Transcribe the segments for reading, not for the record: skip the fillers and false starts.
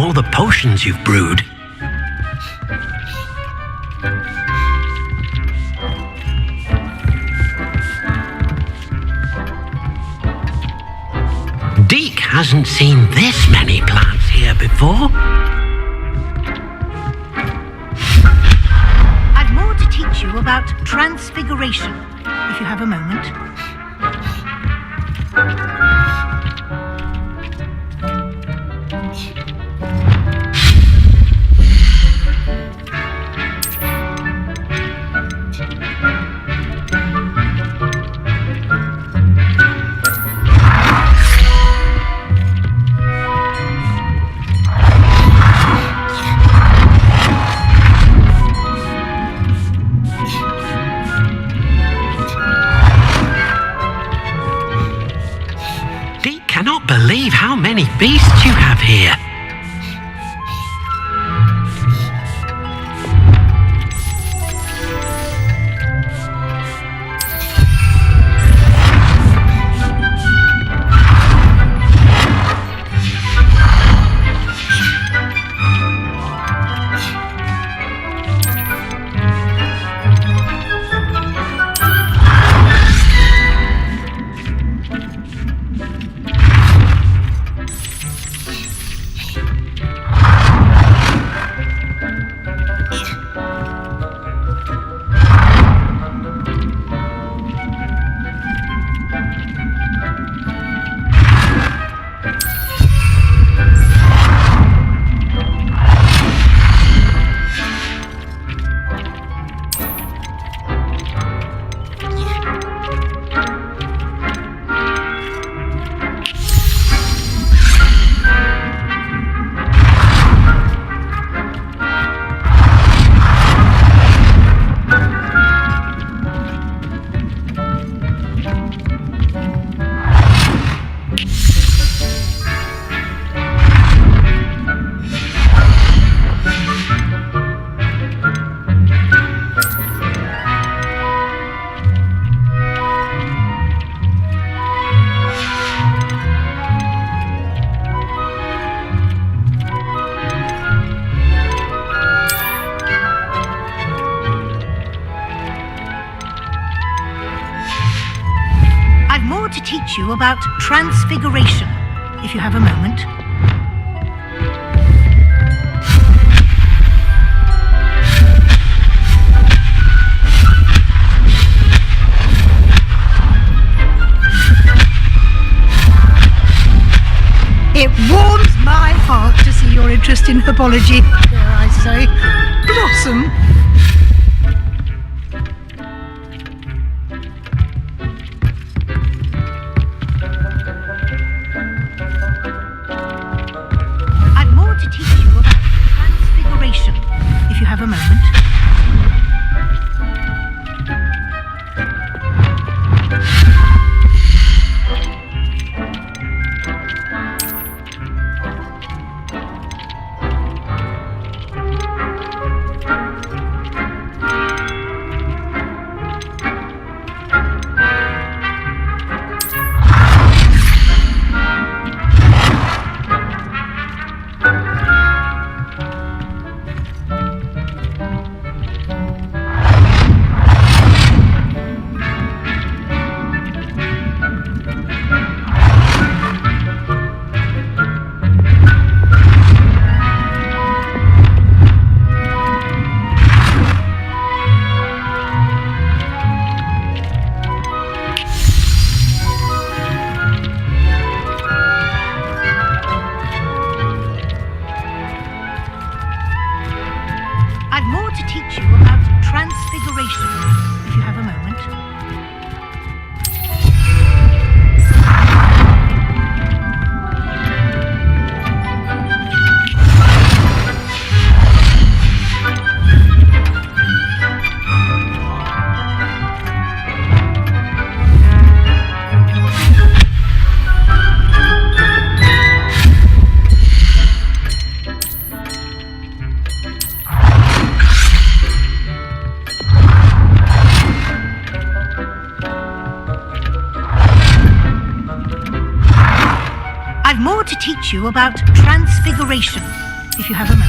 all the potions you've brewed. Deke hasn't seen this many plants here before. I've more to teach you about transfiguration, if you have a moment. Believe how many beasts you have here. To teach you about transfiguration, if you have a moment. It warms my heart to see your interest in herbology, dare I say. Blossom. If you have a moment. I've more to teach you about transfiguration, if you have a moment. I've more to teach you about transfiguration, if you have a moment.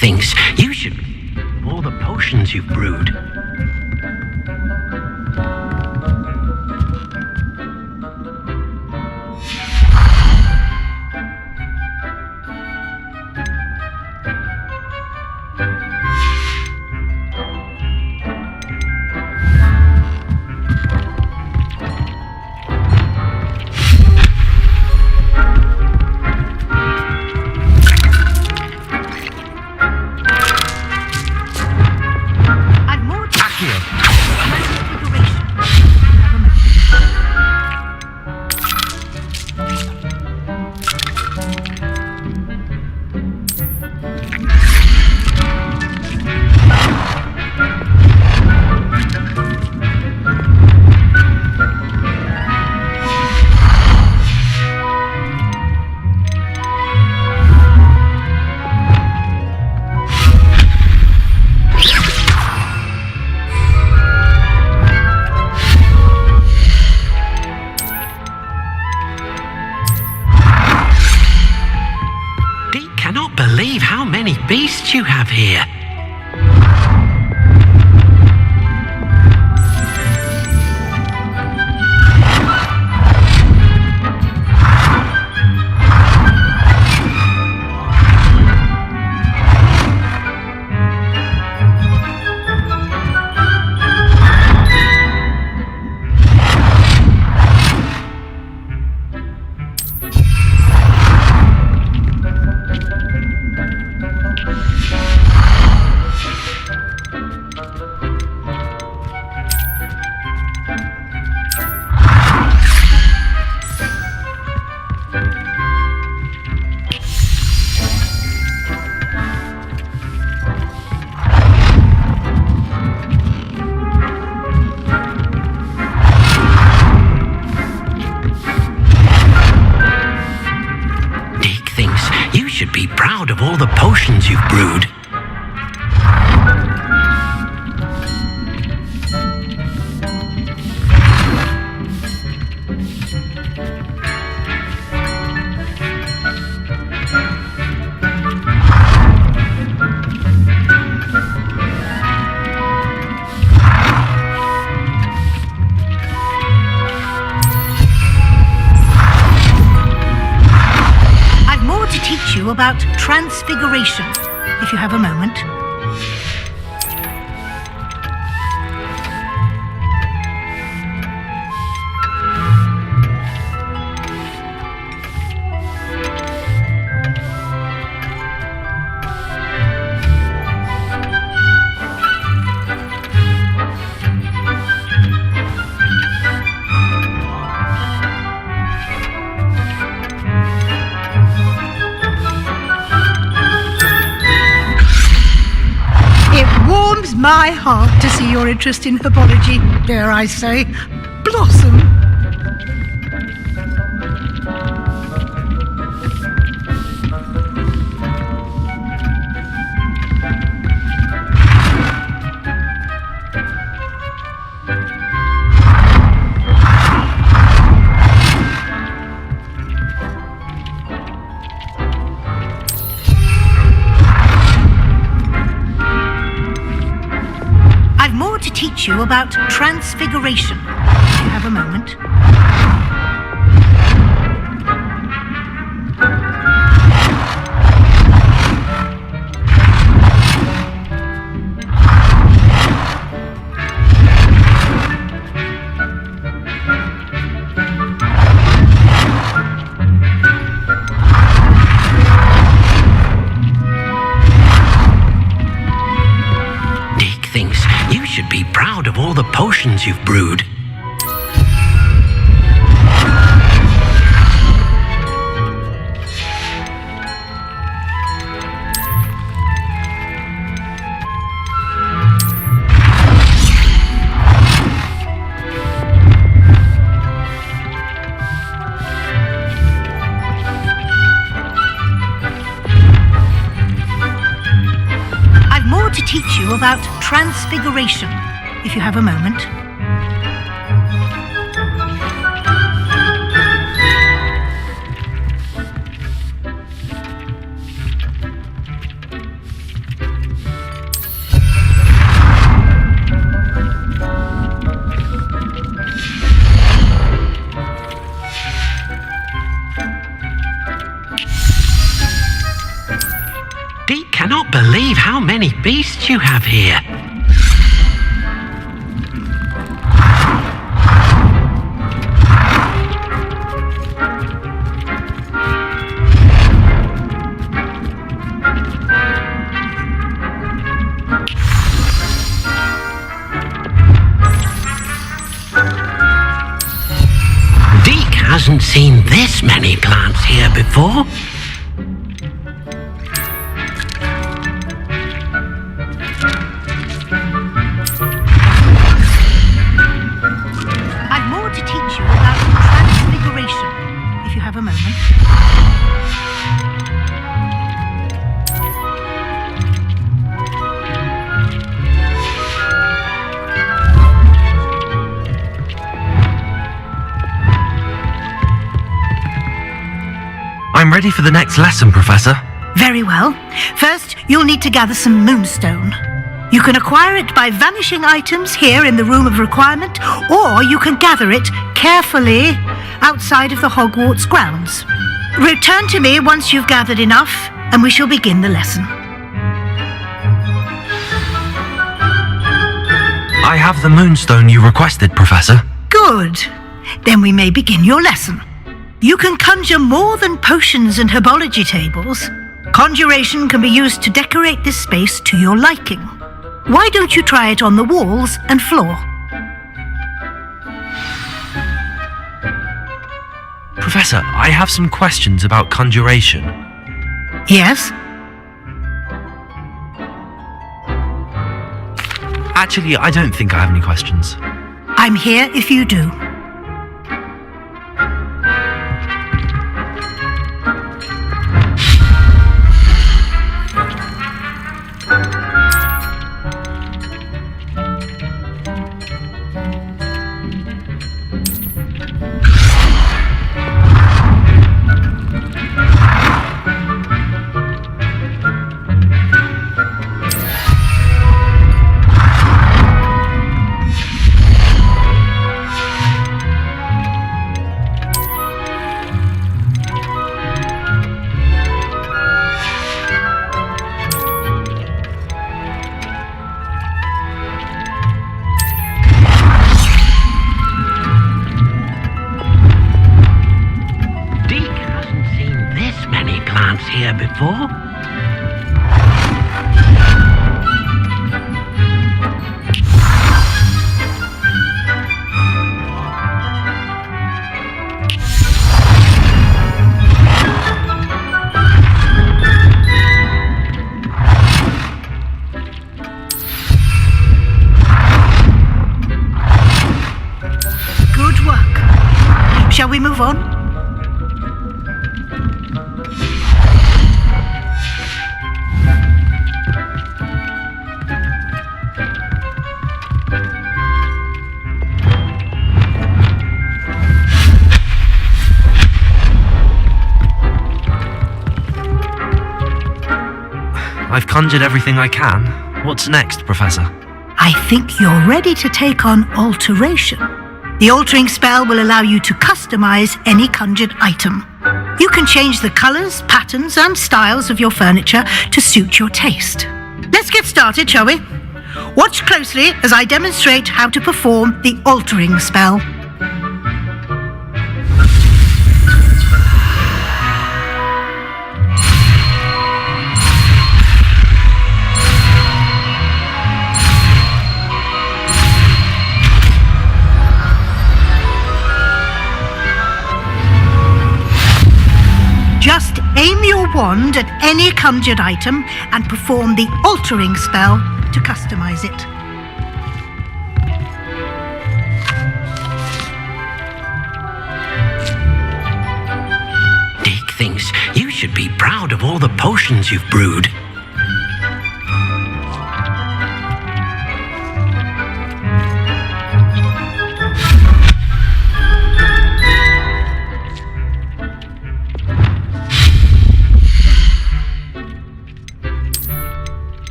Thinks you should all the potions you've brewed. Believe how many beasts you have here. Should be proud of all the potions you've brewed. About transfiguration, if you have a moment. My heart to see your interest in herbology, dare I say, blossom. you about transfiguration, if you have a moment. Be proud of all the potions you've brewed. I've more to teach you about transfiguration, if you have a moment. Deke cannot believe how many beasts you have here. Hasn't seen this many plants here before. I've more to teach you about transfiguration, if you have a moment. I'm ready for the next lesson, Professor. Very well. First, you'll need to gather some moonstone. You can acquire it by vanishing items here in the Room of Requirement, or you can gather it carefully outside of the Hogwarts grounds. Return to me once you've gathered enough, and we shall begin the lesson. I have the moonstone you requested, Professor. Good. Then we may begin your lesson. You can conjure more than potions and herbology tables. Conjuration can be used to decorate this space to your liking. Why don't you try it on the walls and floor? Professor, I have some questions about conjuration. Yes? Actually, I don't think I have any questions. I'm here if you do. Here before? Good work. Shall we move on? I've conjured everything I can. What's next, Professor? I think you're ready to take on alteration. The altering spell will allow you to customize any conjured item. You can change the colors, patterns, and styles of your furniture to suit your taste. Let's get started, shall we? Watch closely as I demonstrate how to perform the altering spell. Just aim your wand at any conjured item and perform the altering spell to customize it. Dick thinks you should be proud of all the potions you've brewed.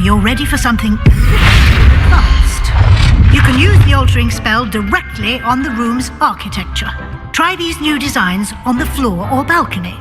You're ready for something a little more advanced. You can use the altering spell directly on the room's architecture. Try these new designs on the floor or balcony.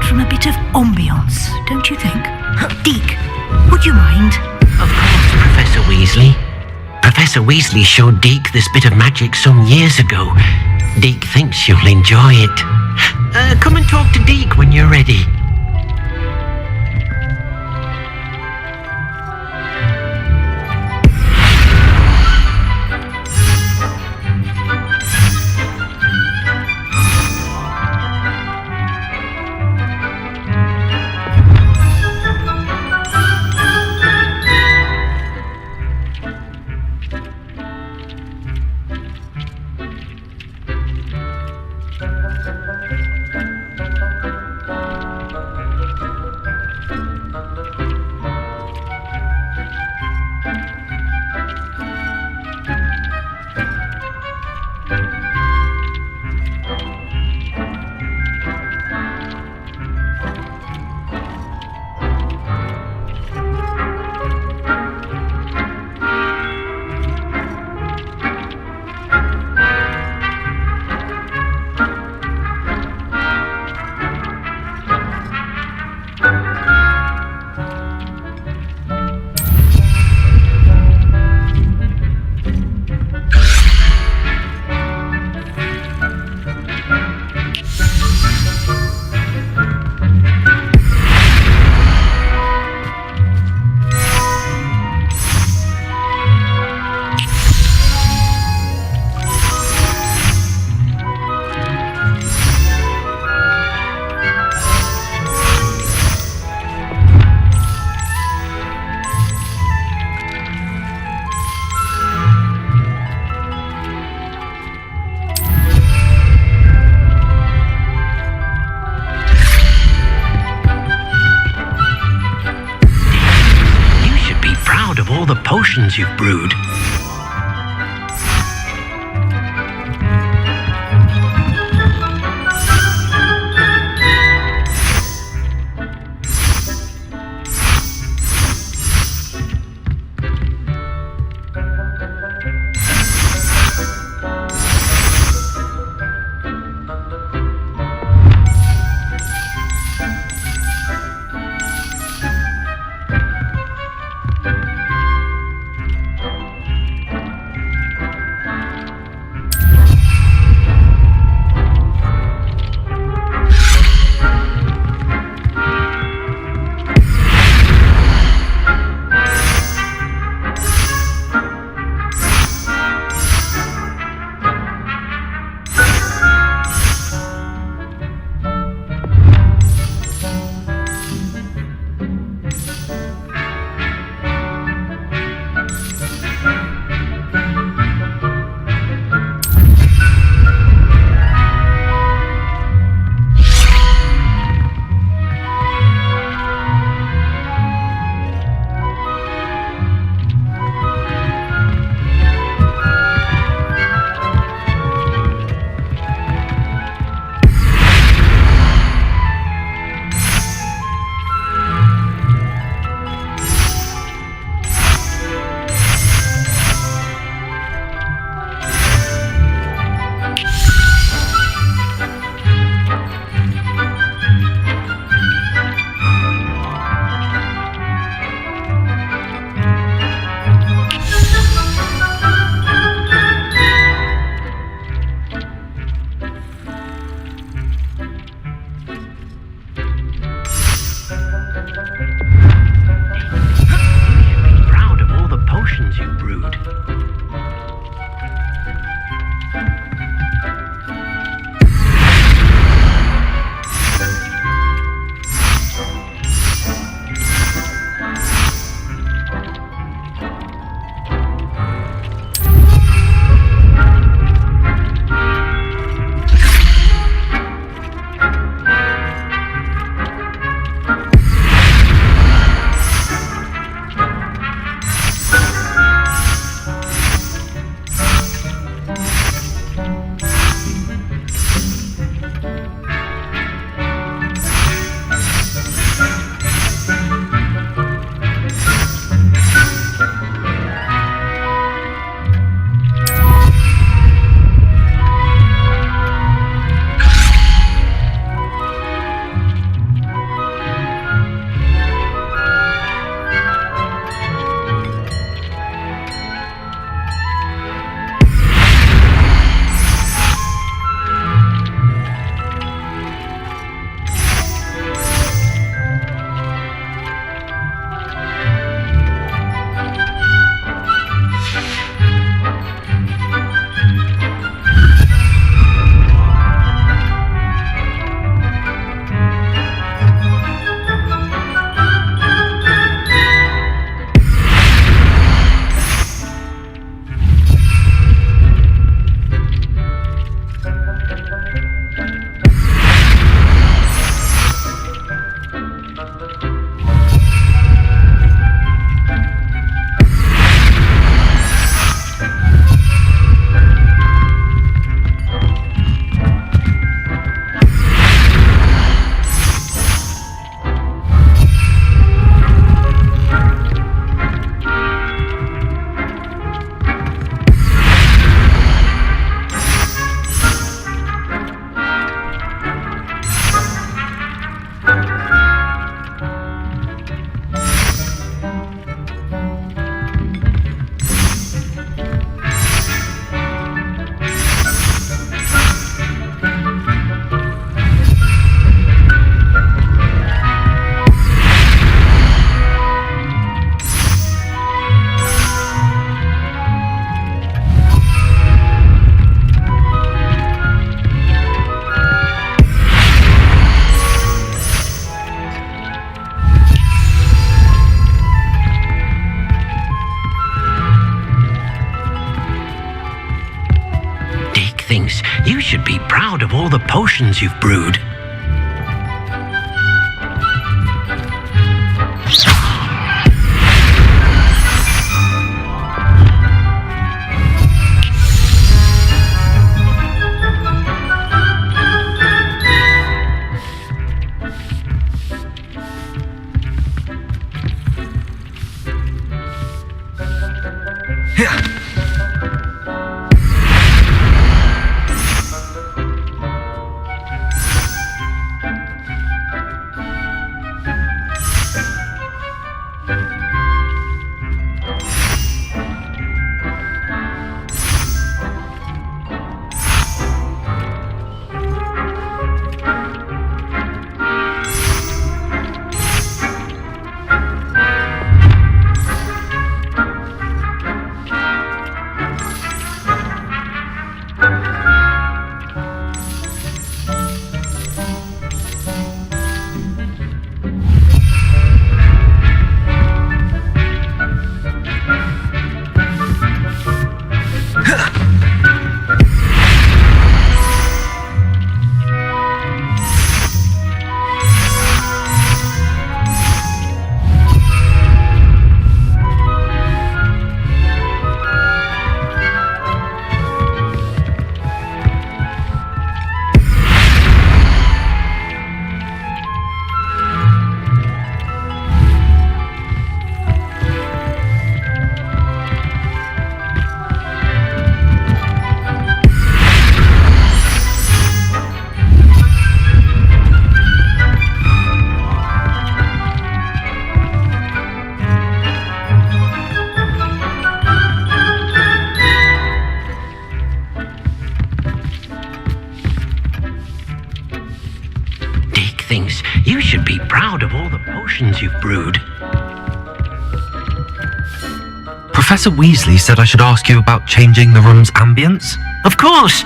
From a bit of ambiance, don't you think? Deke, would you mind? Of course, Professor Weasley. Professor Weasley showed Deke this bit of magic some years ago. Deke thinks you'll enjoy it. Come and talk to Deke when you're ready. potions you've brewed. You should be proud of all the potions you've brewed. thinks you should be proud of all the potions you've brewed. Professor Weasley said I should ask you about changing the room's ambience. Of course.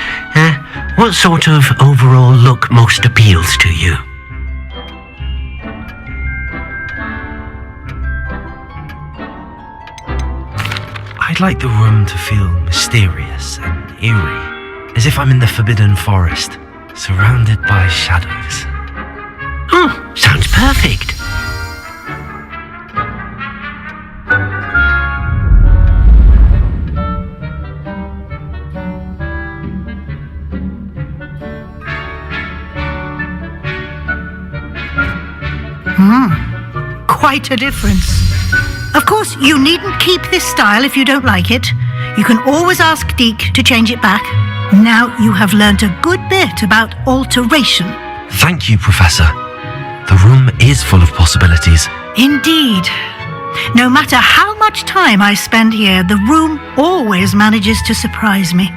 What sort of overall look most appeals to you? I'd like the room to feel mysterious and eerie, as if I'm in the Forbidden Forest, surrounded by shadows. Oh, sounds perfect. Quite a difference. Of course, you needn't keep this style if you don't like it. You can always ask Deek to change it back. Now you have learnt a good bit about alteration. Thank you, Professor. The room is full of possibilities. Indeed. No matter how much time I spend here, the room always manages to surprise me.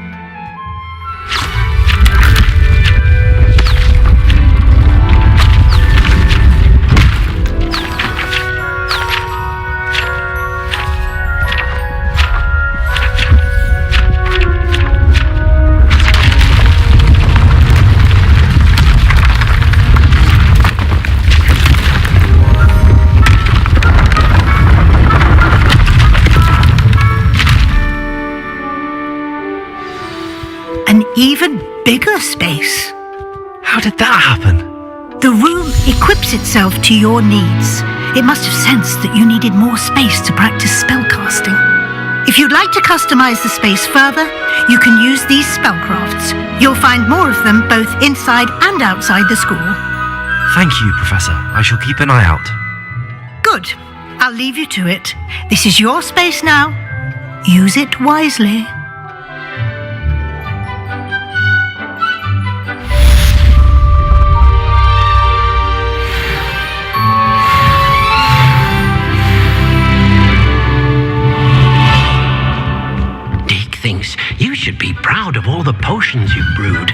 Even bigger space. How did that happen? The room equips itself to your needs. It must have sensed that you needed more space to practice spellcasting. If you'd like to customize the space further, you can use these spellcrafts. You'll find more of them both inside and outside the school. Thank you, Professor. I shall keep an eye out. Good. I'll leave you to it. This is your space now. Use it wisely. Thinks you should be proud of all the potions you've brewed.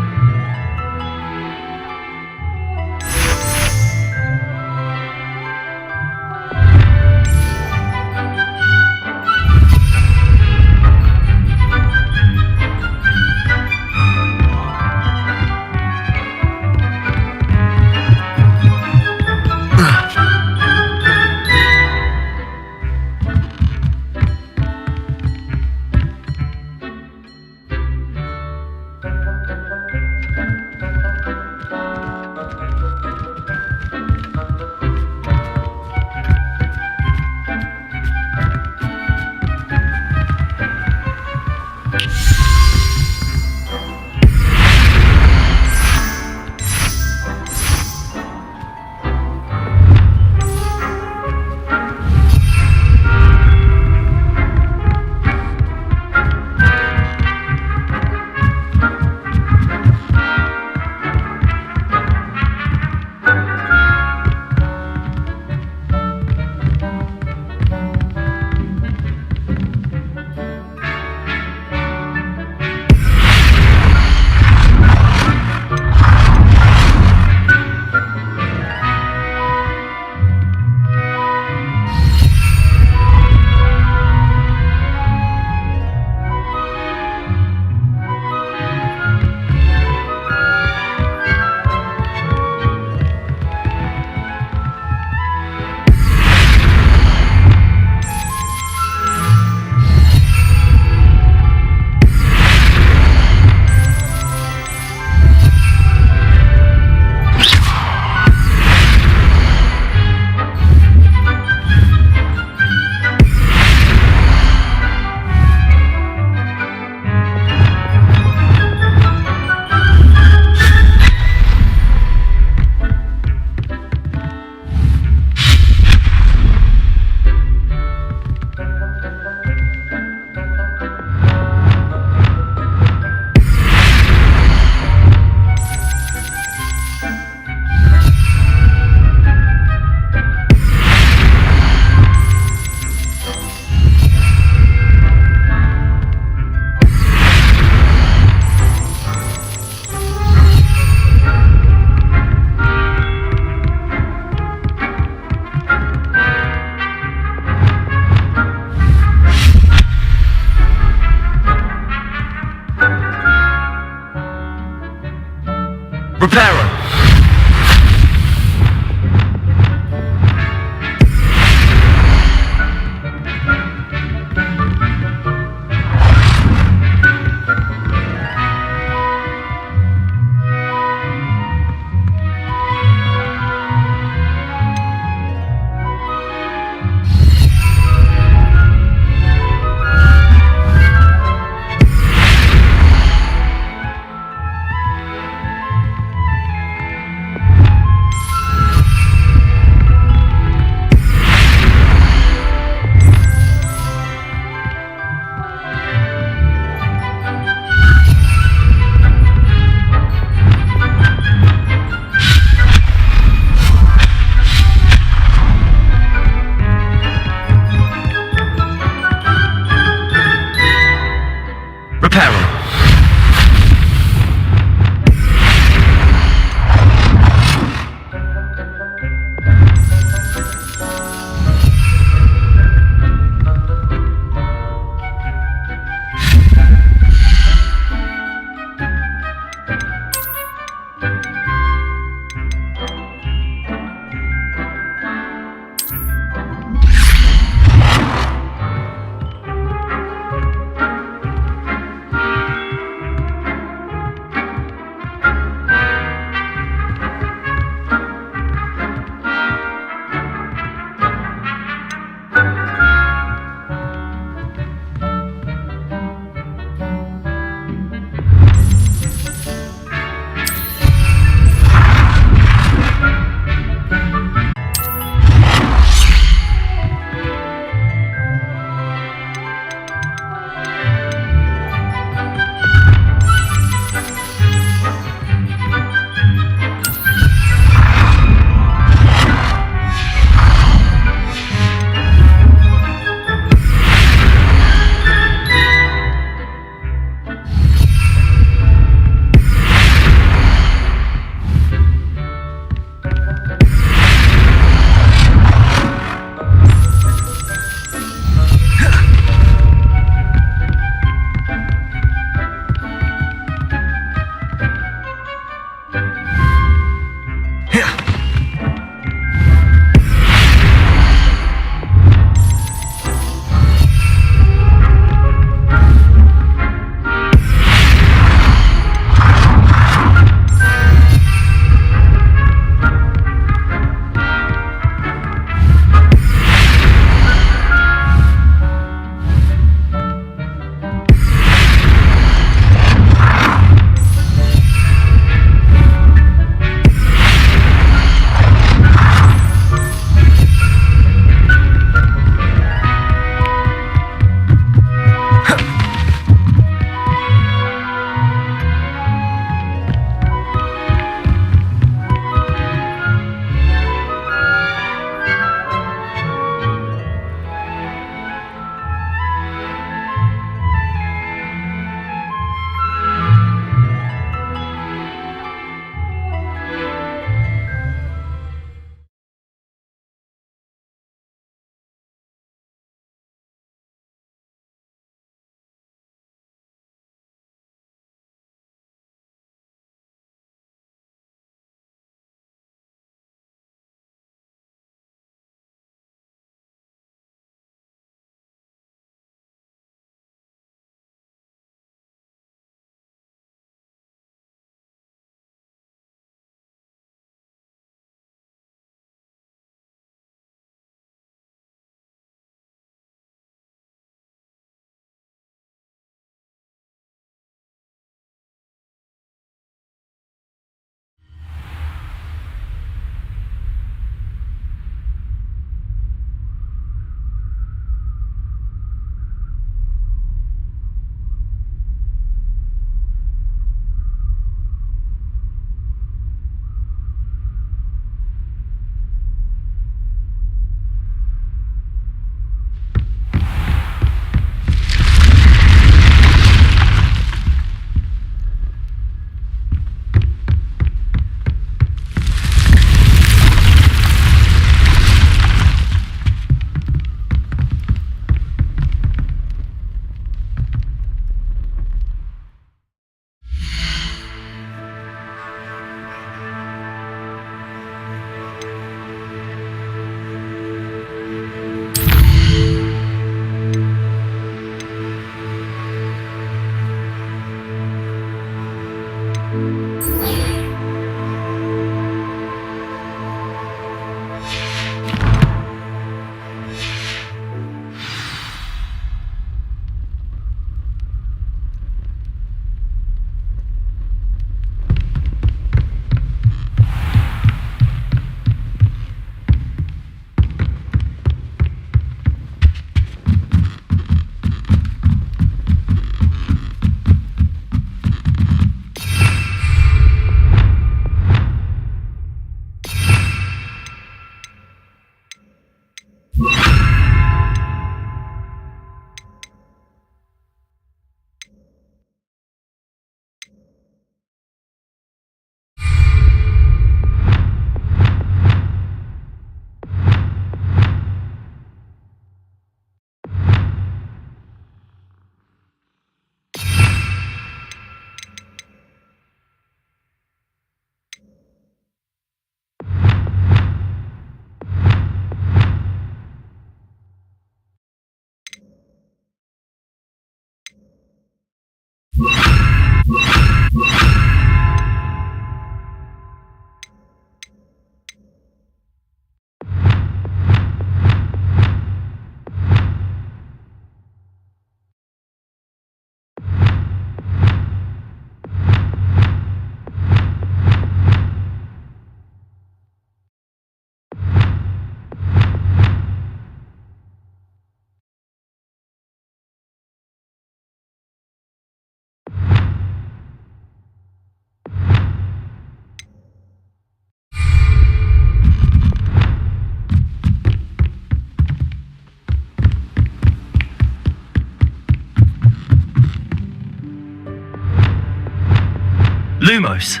Lumos!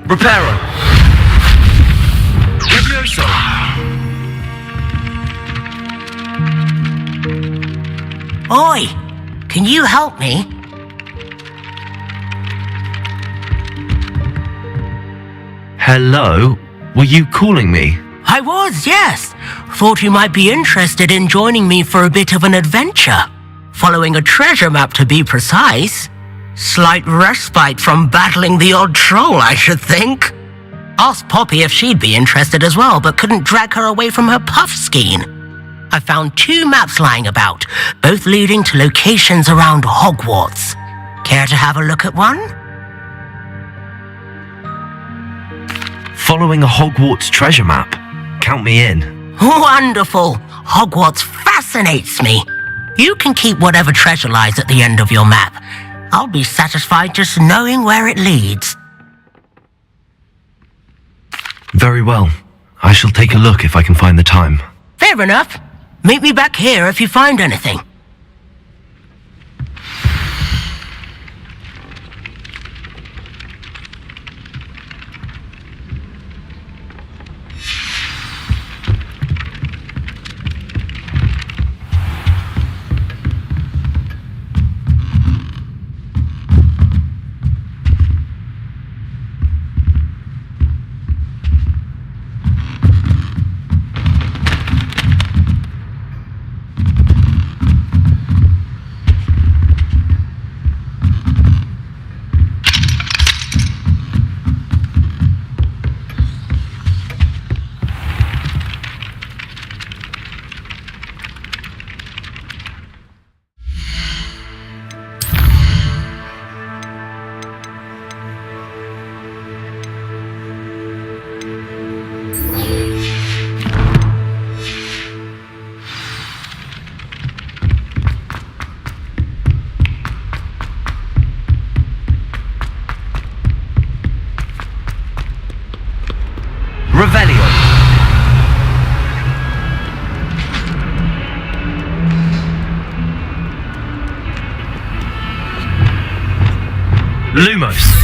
Reparo! Levioso! Oi! Can you help me? Hello? Were you calling me? I was, yes. Thought you might be interested in joining me for a bit of an adventure. Following a treasure map, to be precise. Slight respite from battling the odd troll, I should think. Asked Poppy if she'd be interested as well, but couldn't drag her away from her puff skein. I found 2 maps lying about, both leading to locations around Hogwarts. Care to have a look at one? Following a Hogwarts treasure map? Count me in. Wonderful! Hogwarts fascinates me. You can keep whatever treasure lies at the end of your map. I'll be satisfied just knowing where it leads. Very well. I shall take a look if I can find the time. Fair enough. Meet me back here if you find anything. Revelio! Lumos!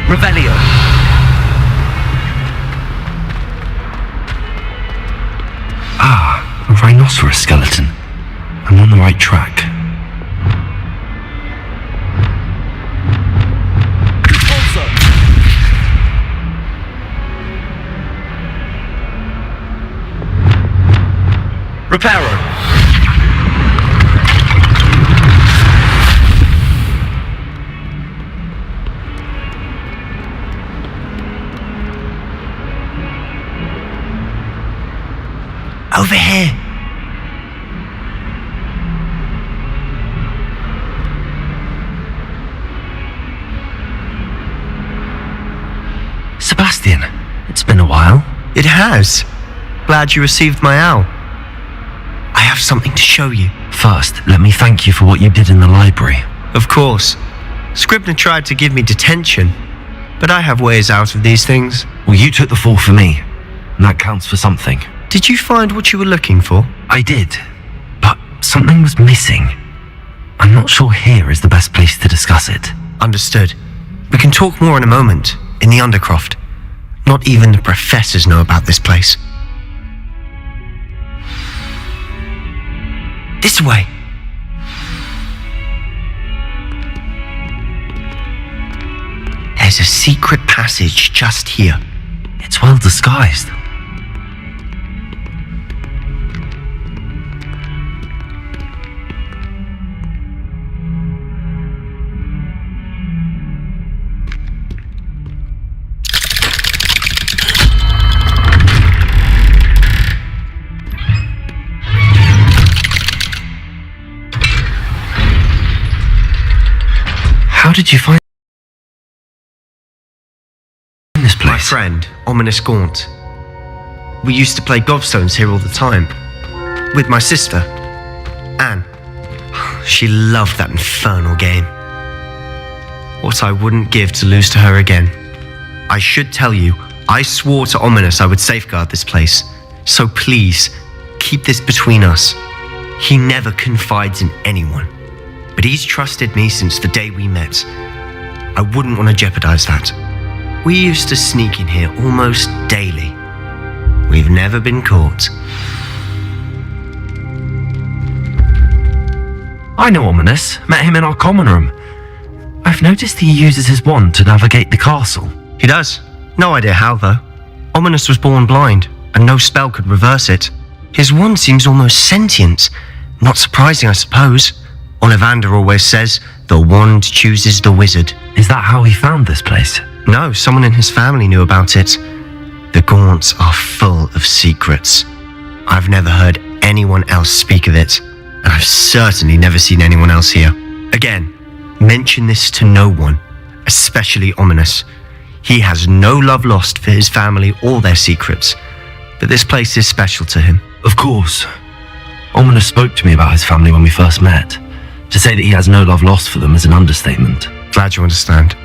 Revelio! Ah, a rhinoceros skeleton. I'm on the right track. Reparo! Over here. Sebastian, it's been a while. It has. Glad you received my owl. I have something to show you. First, let me thank you for what you did in the library. Of course. Scribner tried to give me detention, but I have ways out of these things. Well, you took the fall for me, and that counts for something. Did you find what you were looking for? I did, but something was missing. I'm not sure here is the best place to discuss it. Understood. We can talk more in a moment, in the Undercroft. Not even the professors know about this place. This way. There's a secret passage just here. It's well disguised. How did you find this place? My friend, Ominous Gaunt. We used to play gobstones here all the time. With my sister, Anne. She loved that infernal game. What I wouldn't give to lose to her again. I should tell you, I swore to Ominous I would safeguard this place. So please, keep this between us. He never confides in anyone. But he's trusted me since the day we met. I wouldn't want to jeopardize that. We used to sneak in here almost daily. We've never been caught. I know Ominous. Met him in our common room. I've noticed he uses his wand to navigate the castle. He does. No idea how, though. Ominous was born blind, and no spell could reverse it. His wand seems almost sentient. Not surprising, I suppose. Ollivander always says, the wand chooses the wizard. Is that how he found this place? No, someone in his family knew about it. The Gaunts are full of secrets. I've never heard anyone else speak of it, and I've certainly never seen anyone else here. Again, mention this to no one, especially Ominous. He has no love lost for his family or their secrets, but this place is special to him. Of course. Ominous spoke to me about his family when we first met. To say that he has no love lost for them is an understatement. Glad you understand.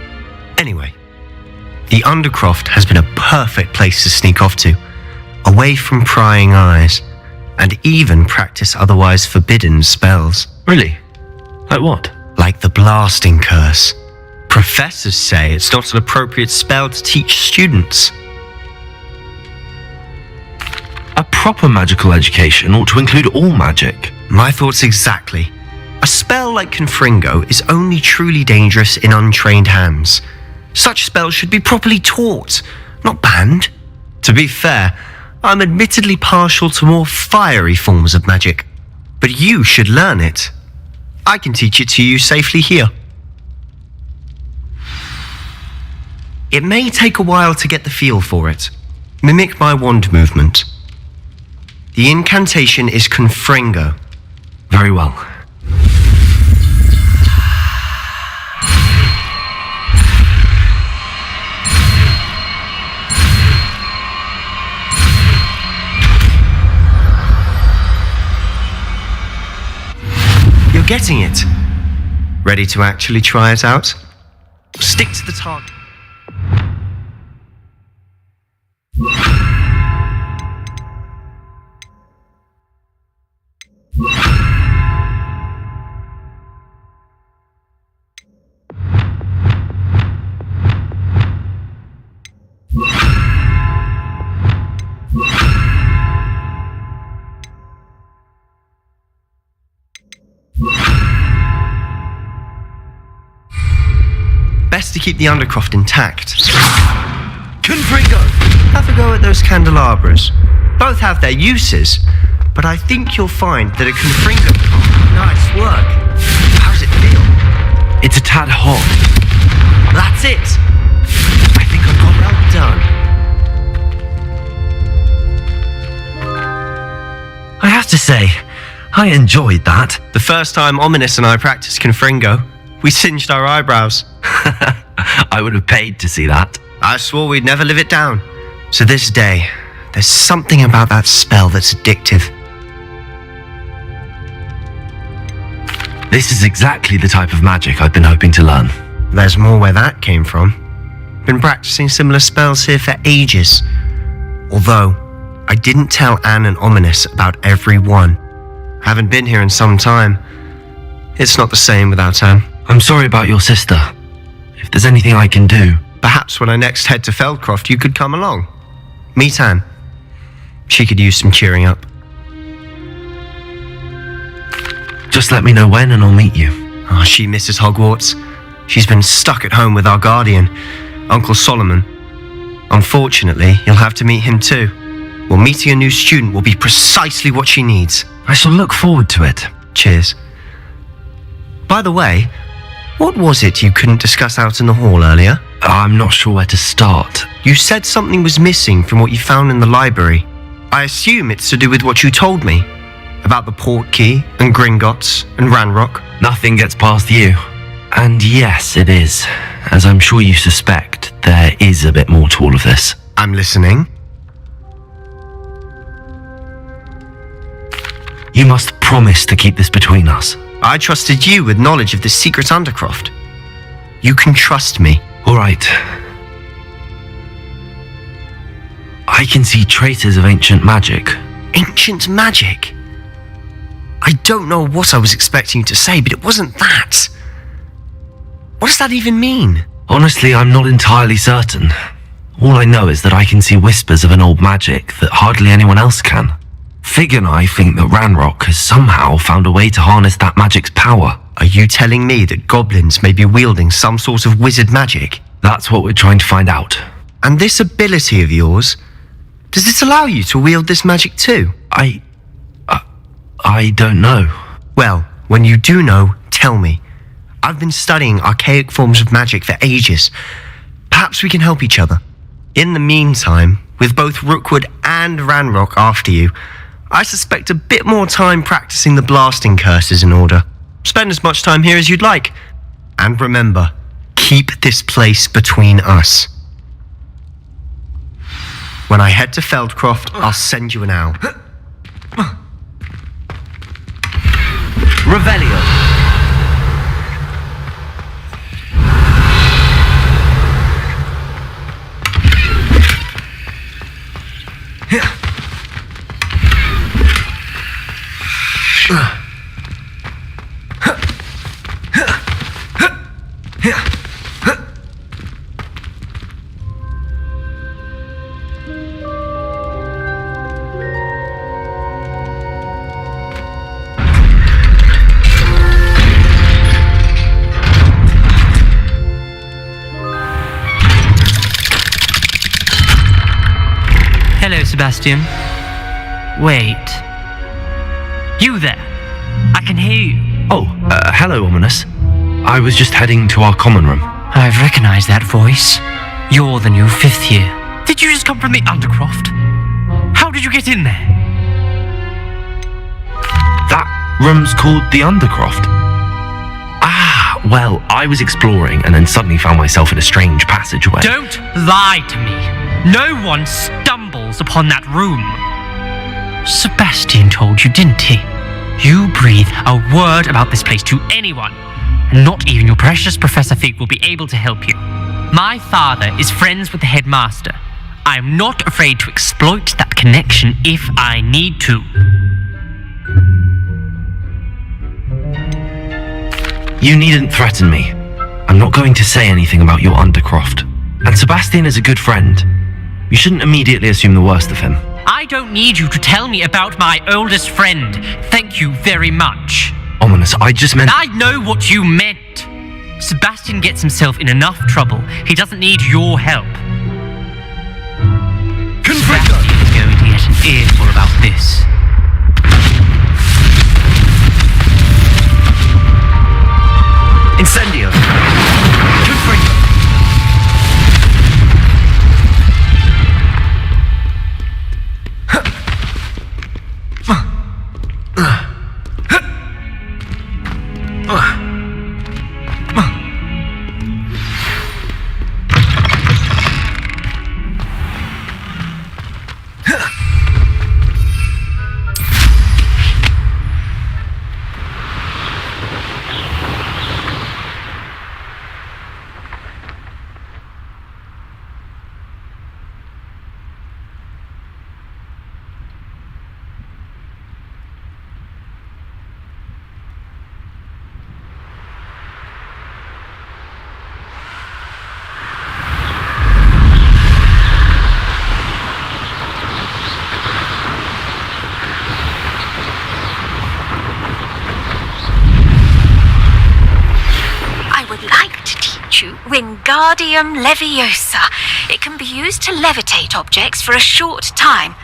Anyway, the Undercroft has been a perfect place to sneak off to, away from prying eyes, and even practice otherwise forbidden spells. Really? Like what? Like the blasting curse. Professors say it's not an appropriate spell to teach students. A proper magical education ought to include all magic. My thoughts exactly. A spell like Confringo is only truly dangerous in untrained hands. Such spells should be properly taught, not banned. To be fair, I'm admittedly partial to more fiery forms of magic, but you should learn it. I can teach it to you safely here. It may take a while to get the feel for it. Mimic my wand movement. The incantation is Confringo. Very well. You're getting it. Ready to actually try it out? Stick to the target. Best to keep the Undercroft intact. Confringo! Have a go at those candelabras. Both have their uses, but I think you'll find that a Confringo... Nice work. How does it feel? It's a tad hot. That's it! I think I got well done. I have to say, I enjoyed that. The first time Ominous and I practiced Confringo, we singed our eyebrows. I would have paid to see that. I swore we'd never live it down. To this day, there's something about that spell that's addictive. This is exactly the type of magic I've been hoping to learn. There's more where that came from. Been practicing similar spells here for ages. Although, I didn't tell Anne and Ominous about every one. Haven't been here in some time. It's not the same without Anne. I'm sorry about your sister. If there's anything I can do... Perhaps when I next head to Feldcroft, you could come along. Meet Anne. She could use some cheering up. Just let me know when and I'll meet you. Oh, she misses Hogwarts. She's been stuck at home with our guardian, Uncle Solomon. Unfortunately, you'll have to meet him too. Well, meeting a new student will be precisely what she needs. I shall look forward to it. Cheers. By the way, what was it you couldn't discuss out in the hall earlier? I'm not sure where to start. You said something was missing from what you found in the library. I assume it's to do with what you told me. About the Port Key, and Gringotts, and Ranrock. Nothing gets past you. And yes, it is. As I'm sure you suspect, there is a bit more to all of this. I'm listening. You must promise to keep this between us. I trusted you with knowledge of the secret Undercroft. You can trust me. All right. I can see traces of ancient magic. Ancient magic? I don't know what I was expecting you to say, but it wasn't that. What does that even mean? Honestly, I'm not entirely certain. All I know is that I can see whispers of an old magic that hardly anyone else can. Fig and I think that Ranrock has somehow found a way to harness that magic's power. Are you telling me that goblins may be wielding some sort of wizard magic? That's what we're trying to find out. And this ability of yours, does it allow you to wield this magic too? I don't know. Well, when you do know, tell me. I've been studying archaic forms of magic for ages. Perhaps we can help each other. In the meantime, with both Rookwood and Ranrock after you, I suspect a bit more time practicing the blasting curse is in order. Spend as much time here as you'd like. And remember, keep this place between us. When I head to Feldcroft, I'll send you an owl. Revelio. Hello, Sebastian. Wait. You there? I can hear you. Oh, hello, Ominous. I was just heading to our common room. I've recognized that voice. You're the new 5th year. Did you just come from the Undercroft? How did you get in there? That room's called the Undercroft. Ah, well, I was exploring and then suddenly found myself in a strange passageway. Don't lie to me. No one stumbles upon that room. Sebastian told you, didn't he? You breathe a word about this place to anyone, and not even your precious Professor Fig will be able to help you. My father is friends with the headmaster. I am not afraid to exploit that connection if I need to. You needn't threaten me. I'm not going to say anything about your Undercroft. And Sebastian is a good friend. You shouldn't immediately assume the worst of him. I don't need you to tell me about my oldest friend. Thank you very much. Ominous, I just meant... I know what you meant. Sebastian gets himself in enough trouble. He doesn't need your help. Sebastian is going to get an earful about this. Incendio! Confringo! Wingardium Leviosa. It can be used to levitate objects for a short time.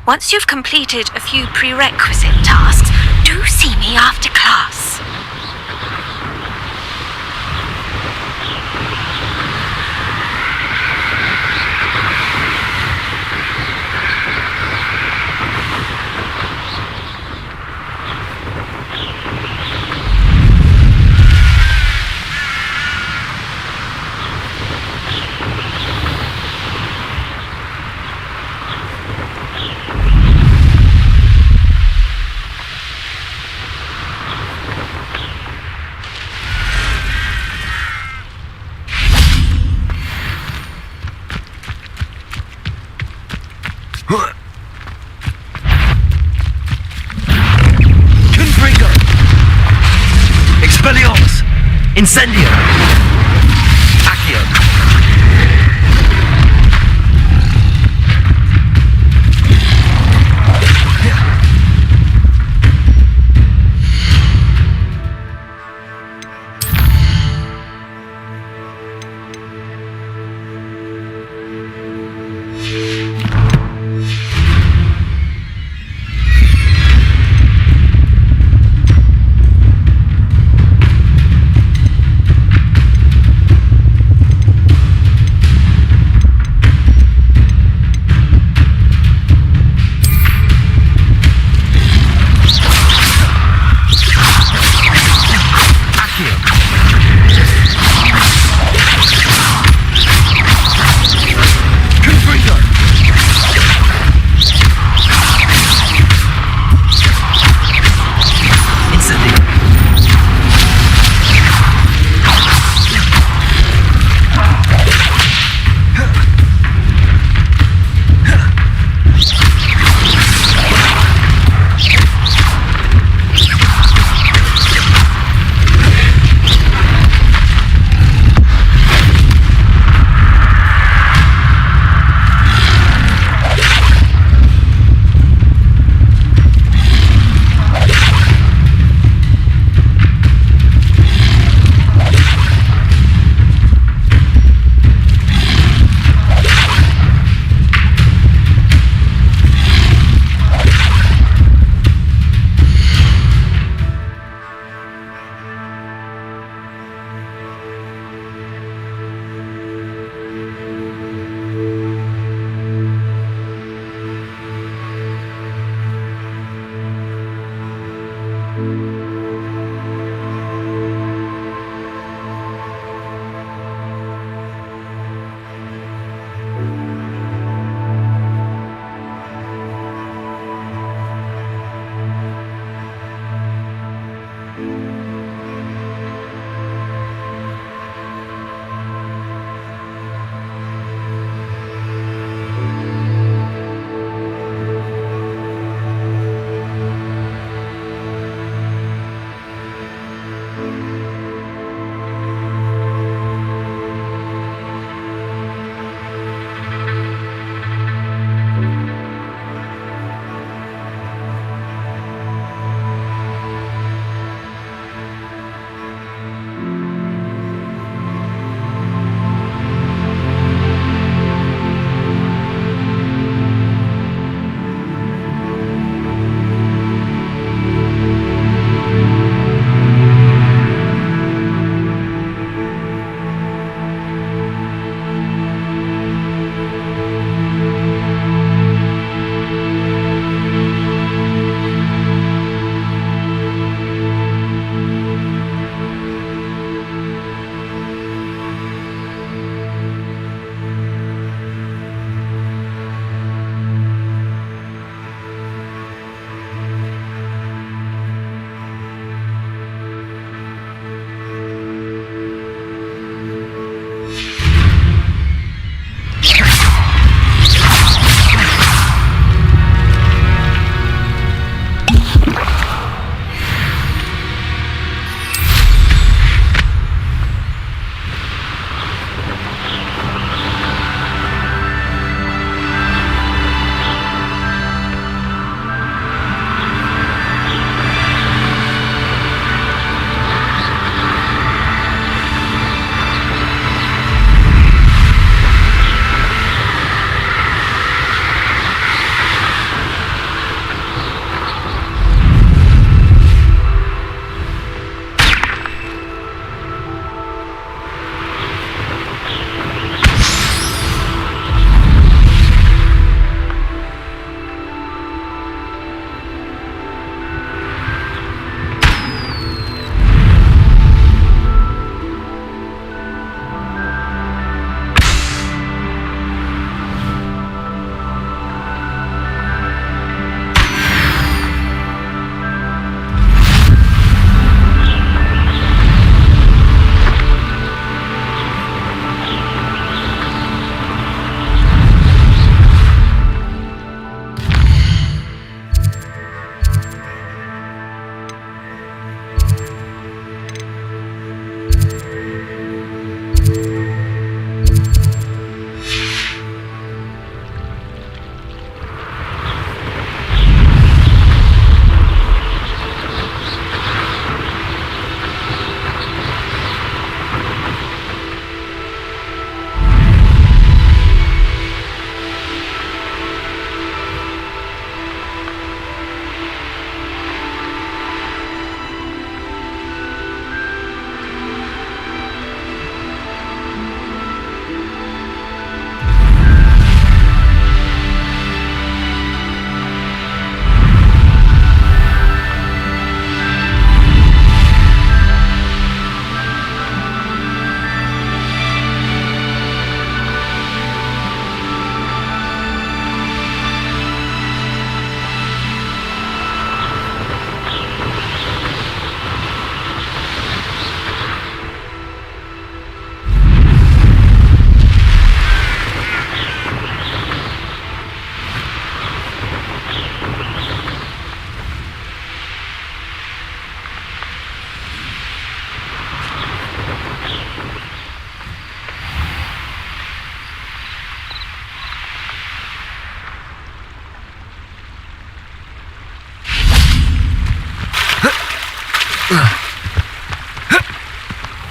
Once you've completed a few prerequisite tasks, do see me after class. Incendio! Accio!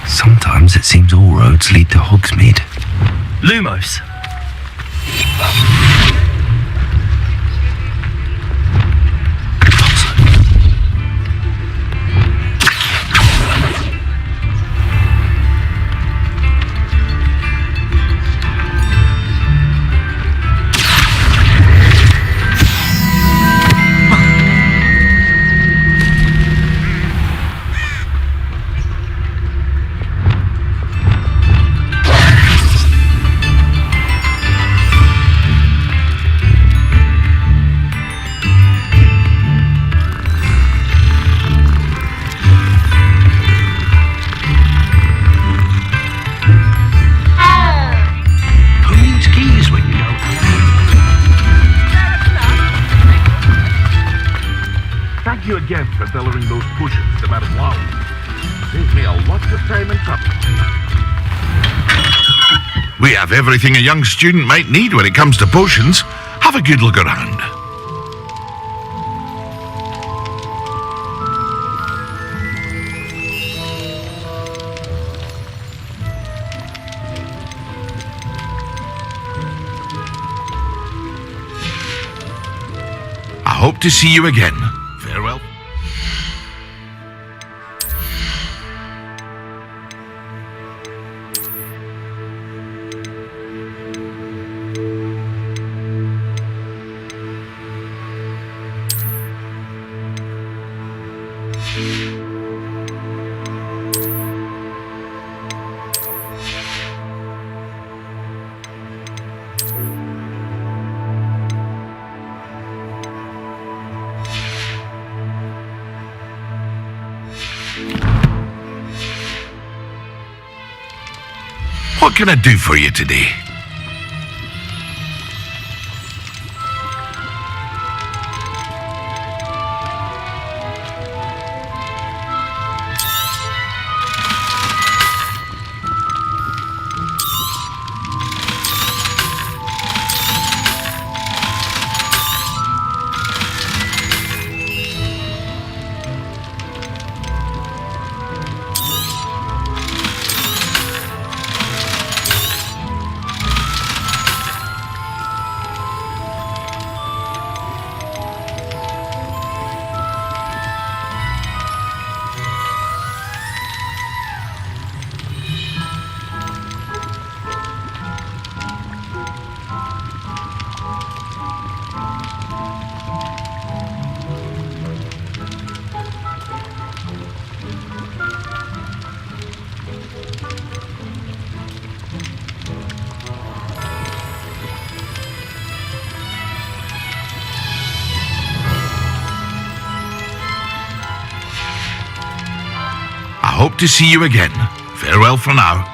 Sometimes it seems all roads lead to Hogsmeade. Lumos. Thank you again for delivering those potions to Madame Wow. Saved me a lot of time and trouble. We have everything a young student might need when it comes to potions. Have a good look around. I hope to see you again. Farewell. What can I do for you today? I hope to see you again. Farewell for now.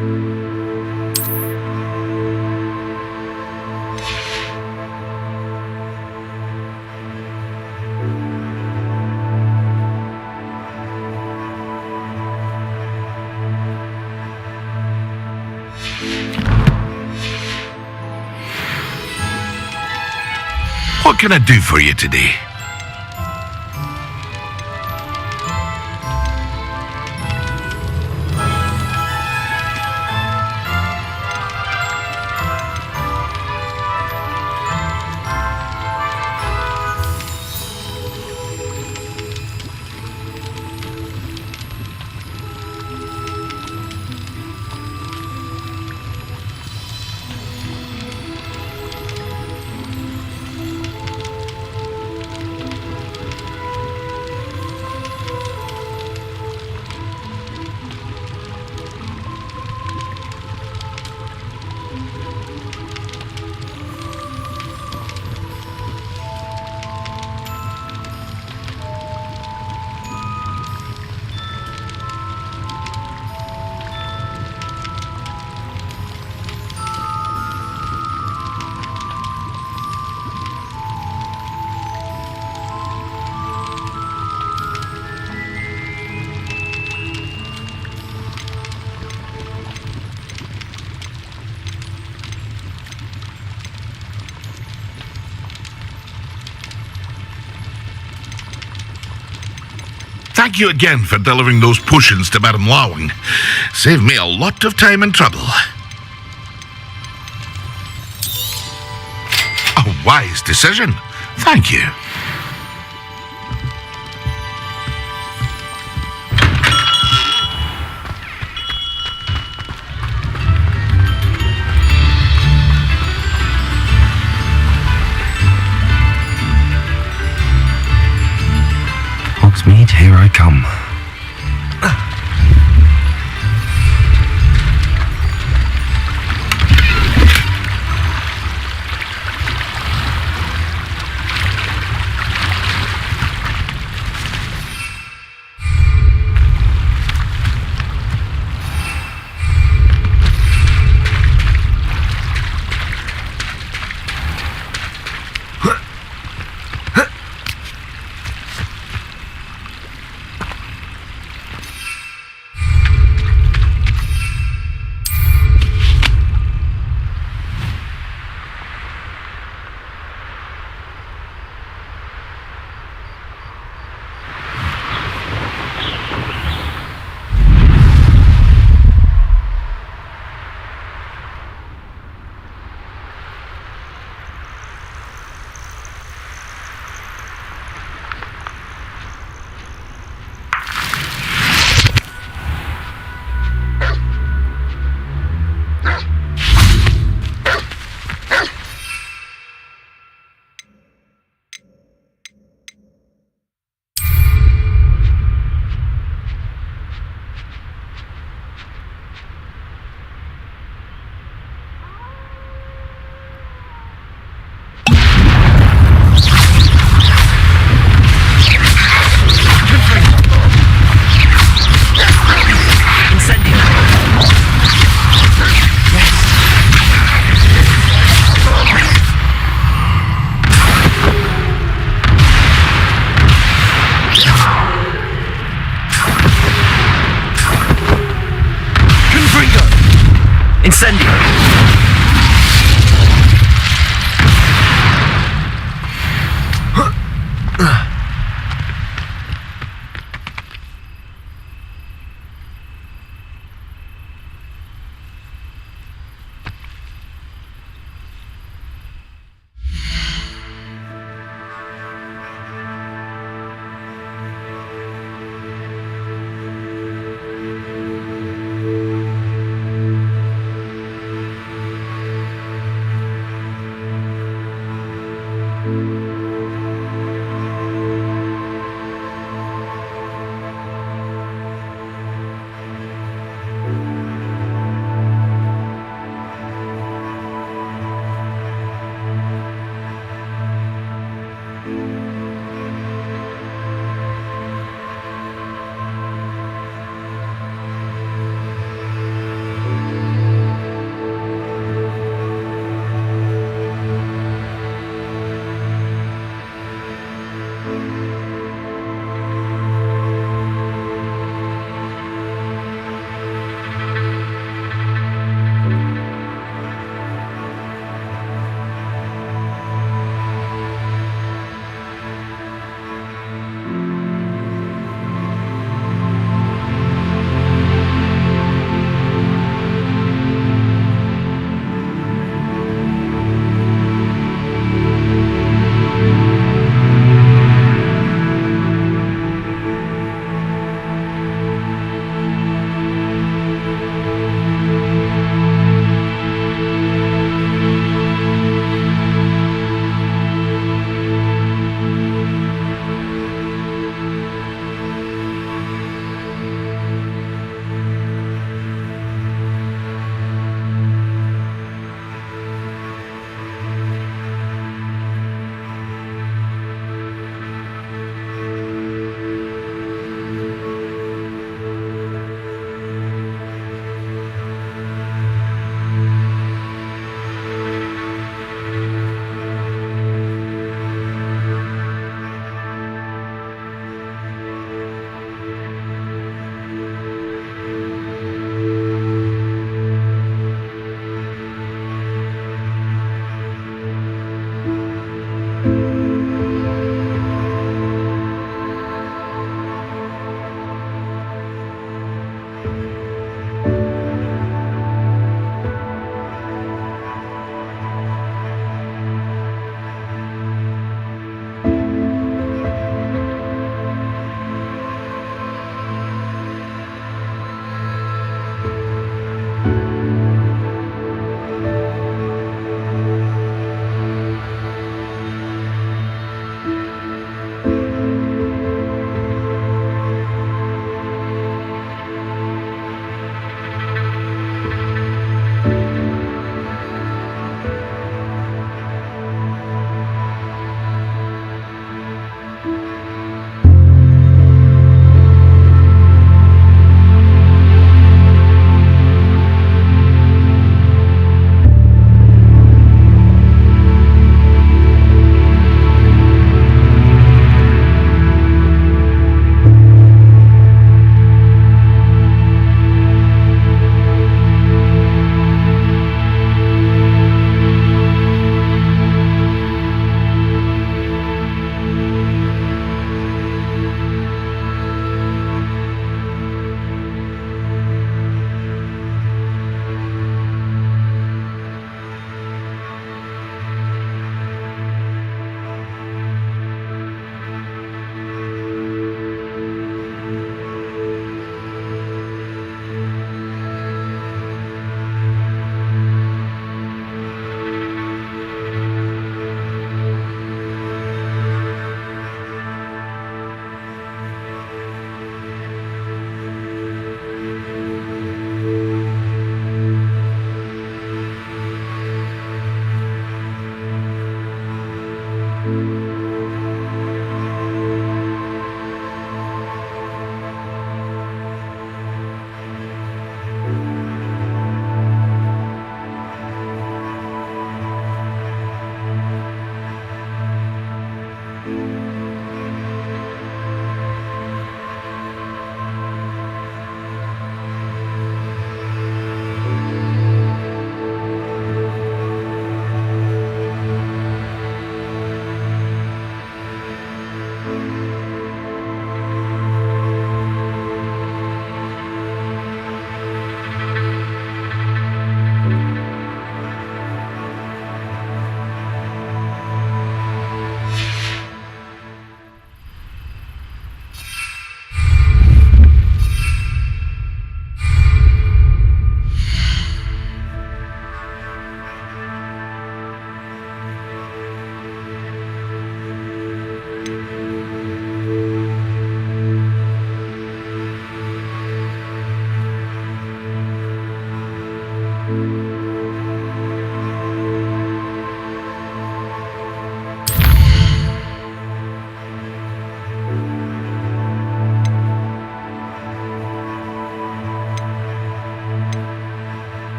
What can I do for you today? Thank you again for delivering those potions to Madame Lowing. Saved me a lot of time and trouble. A wise decision. Thank you. Hogsmeade, here I come.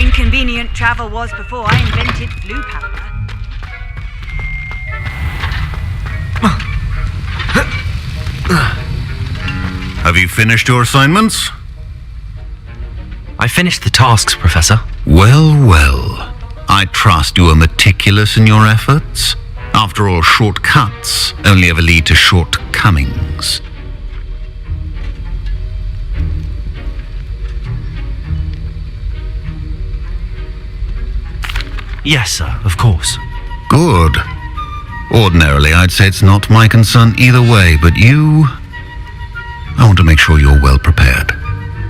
Inconvenient travel was before I invented blue powder. Have you finished your assignments? I finished the tasks, Professor. Well, well. I trust you are meticulous in your efforts. After all, shortcuts only ever lead to shortcomings. Yes, sir, of course. Good. Ordinarily, I'd say it's not my concern either way, but you... I want to make sure you're well prepared.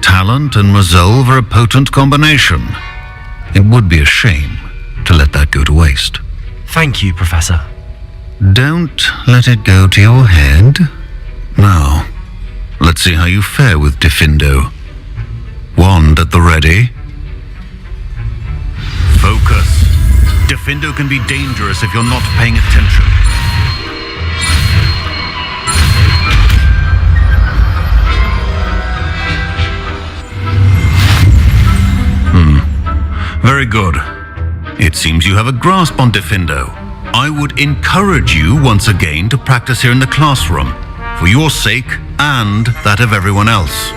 Talent and resolve are a potent combination. It would be a shame to let that go to waste. Thank you, Professor. Don't let it go to your head. Now, let's see how you fare with Diffindo. Wand at the ready. Focus. Diffindo can be dangerous if you're not paying attention. Very good. It seems you have a grasp on Diffindo. I would encourage you once again to practice here in the classroom, for your sake and that of everyone else.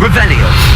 Revelio.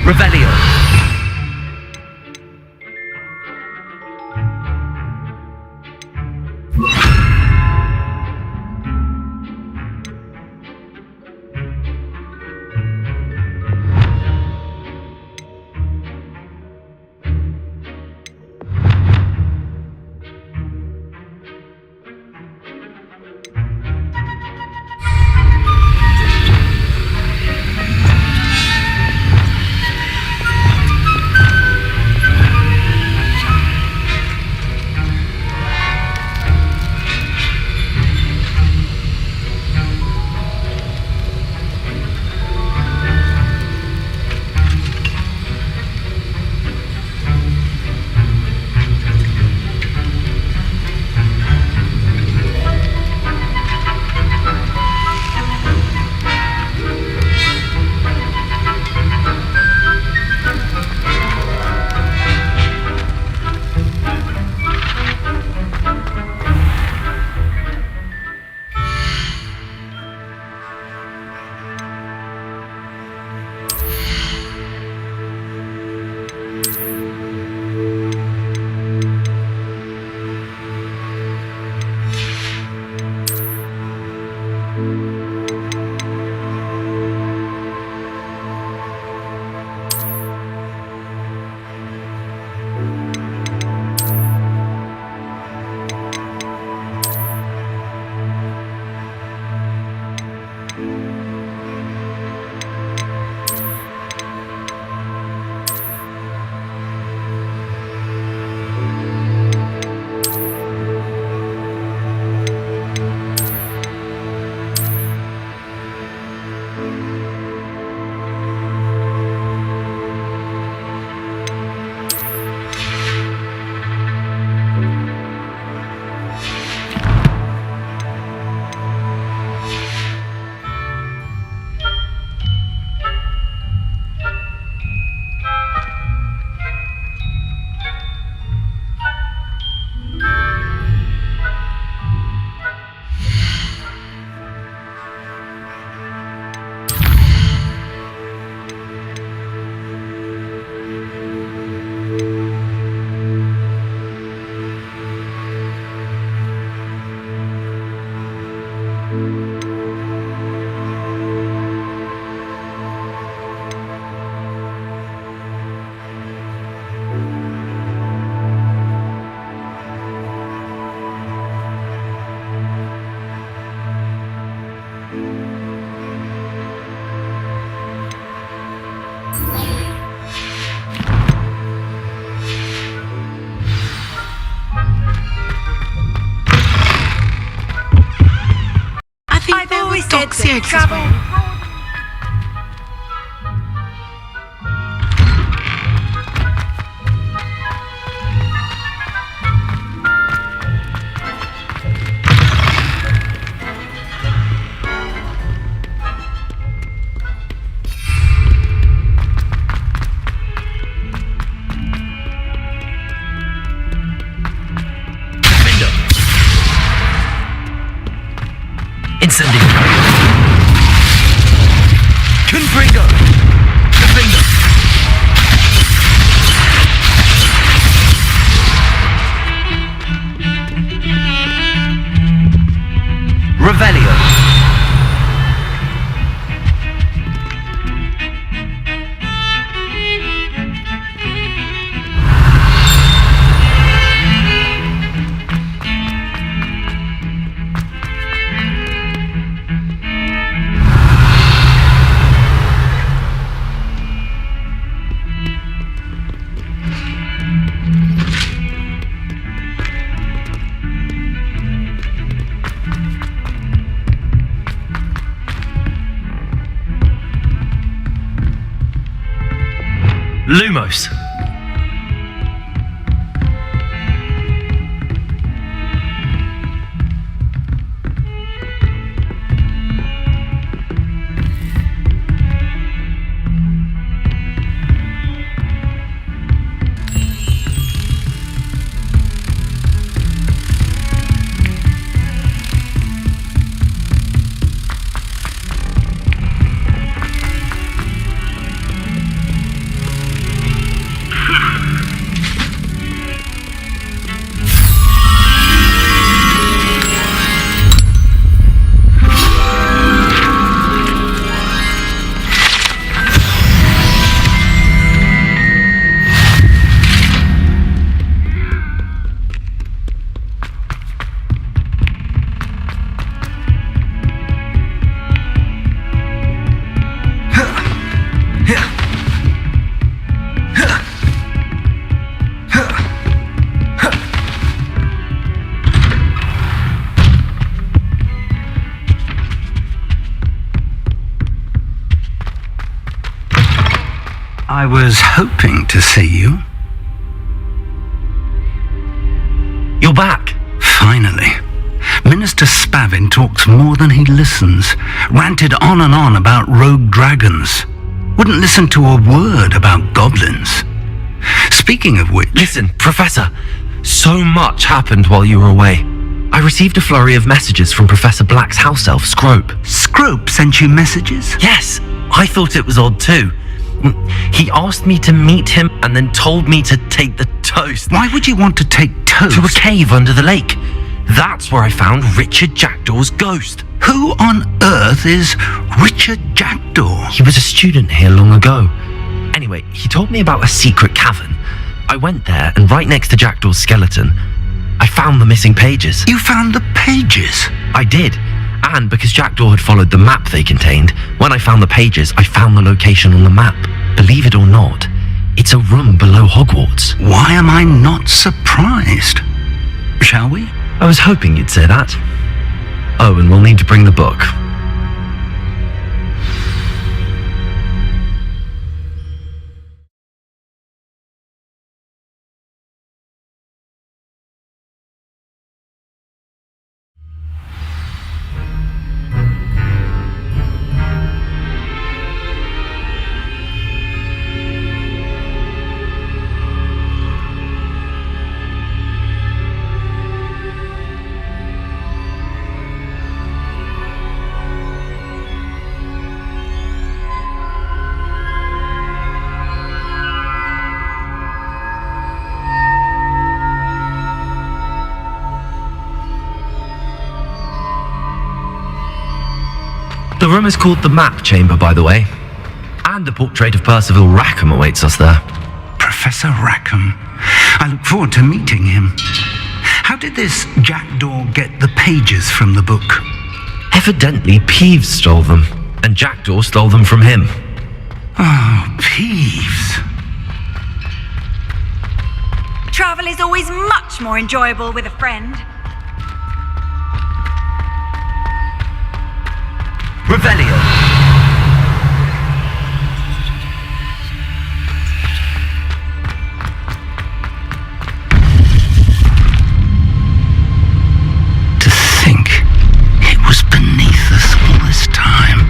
Revelio. Docks here as well. Incendio. Confringo. Defender. Revelio. Lumos. was hoping to see you. You're back. Finally. Minister Spavin talks more than he listens, ranted on and on about rogue dragons, wouldn't listen to a word about goblins. Speaking of which... Listen, Professor, so much happened while you were away. I received a flurry of messages from Professor Black's house elf, Scrope. Scrope sent you messages? Yes, I thought it was odd too. He asked me to meet him and then told me to take the toast. Why would you want to take toast? To a cave under the lake. That's where I found Richard Jackdaw's ghost. Who on earth is Richard Jackdaw? He was a student here long ago. Anyway, he told me about a secret cavern. I went there, and right next to Jackdaw's skeleton, I found the missing pages. You found the pages? I did. And because Jackdaw had followed the map they contained, when I found the pages, I found the location on the map. Believe it or not, it's a room below Hogwarts. Why am I not surprised? Shall we? I was hoping you'd say that. Oh, and we'll need to bring the book. The room is called the Map Chamber, by the way. And a portrait of Percival Rackham awaits us there. Professor Rackham. I look forward to meeting him. How did this Jackdaw get the pages from the book? Evidently, Peeves stole them, and Jackdaw stole them from him. Oh, Peeves. Travel is always much more enjoyable with a friend. Revelio. To think it was beneath us all this time.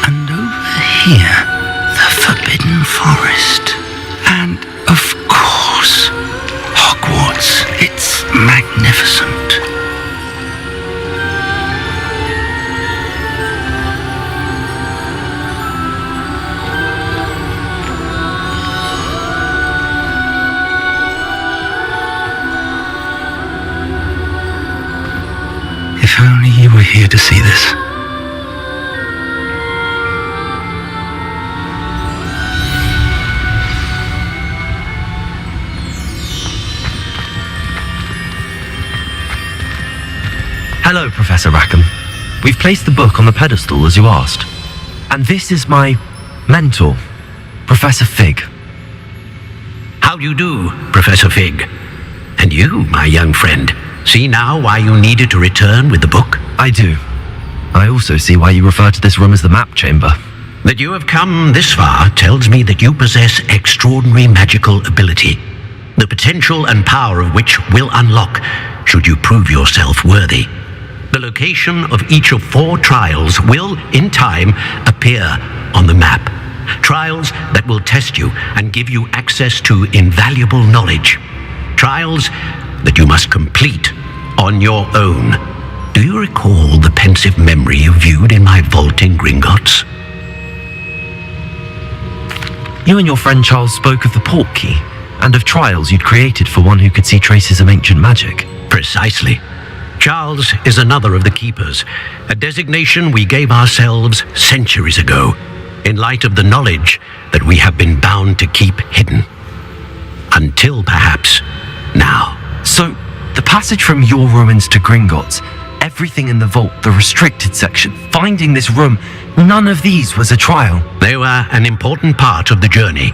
And over here, the Forbidden Forest. And, of course, Hogwarts. It's magnificent. If only you were here to see this. Hello, Professor Rackham. We've placed the book on the pedestal as you asked. And this is my mentor, Professor Fig. How do you do, Professor Fig? And you, my young friend, see now why you needed to return with the book? I do. I also see why you refer to this room as the Map Chamber. That you have come this far tells me that you possess extraordinary magical ability. the potential and power of which will unlock should you prove yourself worthy. The location of each of 4 trials will, in time, appear on the map. Trials that will test you and give you access to invaluable knowledge. Trials that you must complete on your own. Do you recall the pensive memory you viewed in my vault in Gringotts? You and your friend Charles spoke of the port key, and of trials you'd created for one who could see traces of ancient magic. Precisely. Charles is another of the keepers, a designation we gave ourselves centuries ago, in light of the knowledge that we have been bound to keep hidden. Until perhaps now. So, the passage from your ruins to Gringotts, everything in the vault, the restricted section, finding this room, none of these was a trial. They were an important part of the journey,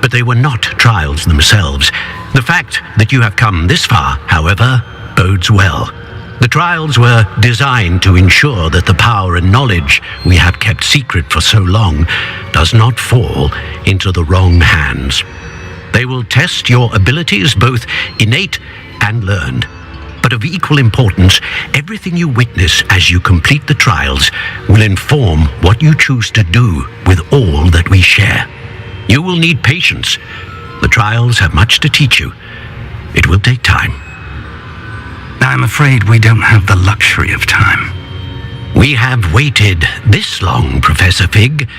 but they were not trials themselves. The fact that you have come this far, however, bodes well. The trials were designed to ensure that the power and knowledge we have kept secret for so long does not fall into the wrong hands. They will test your abilities, both innate and learned. But of equal importance, everything you witness as you complete the trials will inform what you choose to do with all that we share. You will need patience. The trials have much to teach you. It will take time. I'm afraid we don't have the luxury of time. We have waited this long, Professor Fig.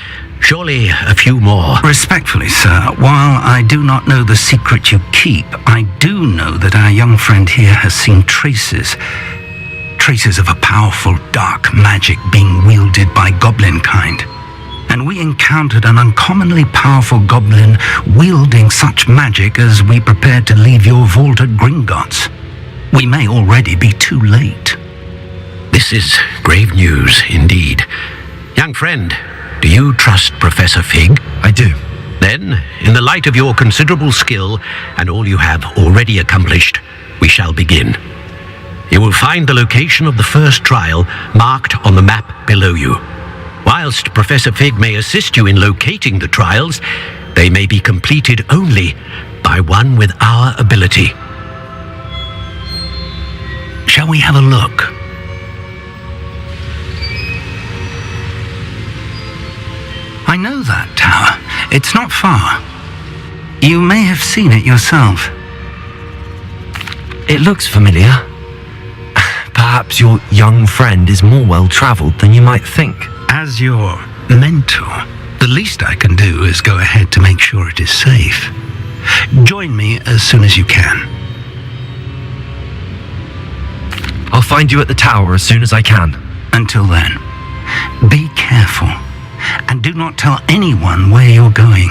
Surely a few more. Respectfully, sir, while I do not know the secret you keep, I do know that our young friend here has seen traces of a powerful dark magic being wielded by goblin kind. And we encountered an uncommonly powerful goblin wielding such magic as we prepared to leave your vault at Gringotts. We may already be too late. This is grave news indeed. Young friend, do you trust Professor Fig? I do. Then, in the light of your considerable skill and all you have already accomplished, we shall begin. You will find the location of the first trial marked on the map below you. Whilst Professor Fig may assist you in locating the trials, they may be completed only by one with our ability. Shall we have a look? I know that tower. It's not far. You may have seen it yourself. It looks familiar. Perhaps your young friend is more well-traveled than you might think. As your mentor, the least I can do is go ahead to make sure it is safe. Join me as soon as you can. I'll find you at the tower as soon as I can. Until then, be careful, and do not tell anyone where you're going.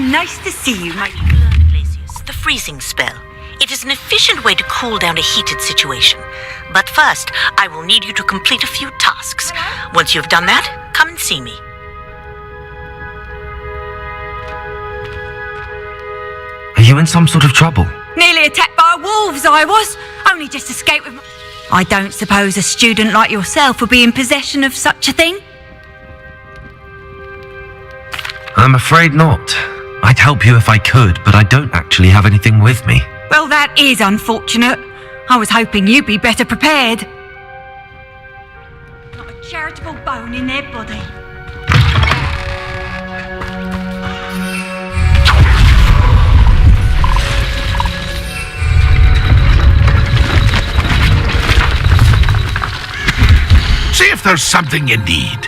Nice to see you, mate. The freezing spell. It is an efficient way to cool down a heated situation. But first, I will need you to complete a few tasks. Once you have done that, come and see me. Are you in some sort of trouble? Nearly attacked by wolves, I was. Only just escaped with... I don't suppose a student like yourself would be in possession of such a thing? I'm afraid not. I'd help you if I could, but I don't actually have anything with me. Well, that is unfortunate. I was hoping you'd be better prepared. Not a charitable bone in their body. See if there's something you need.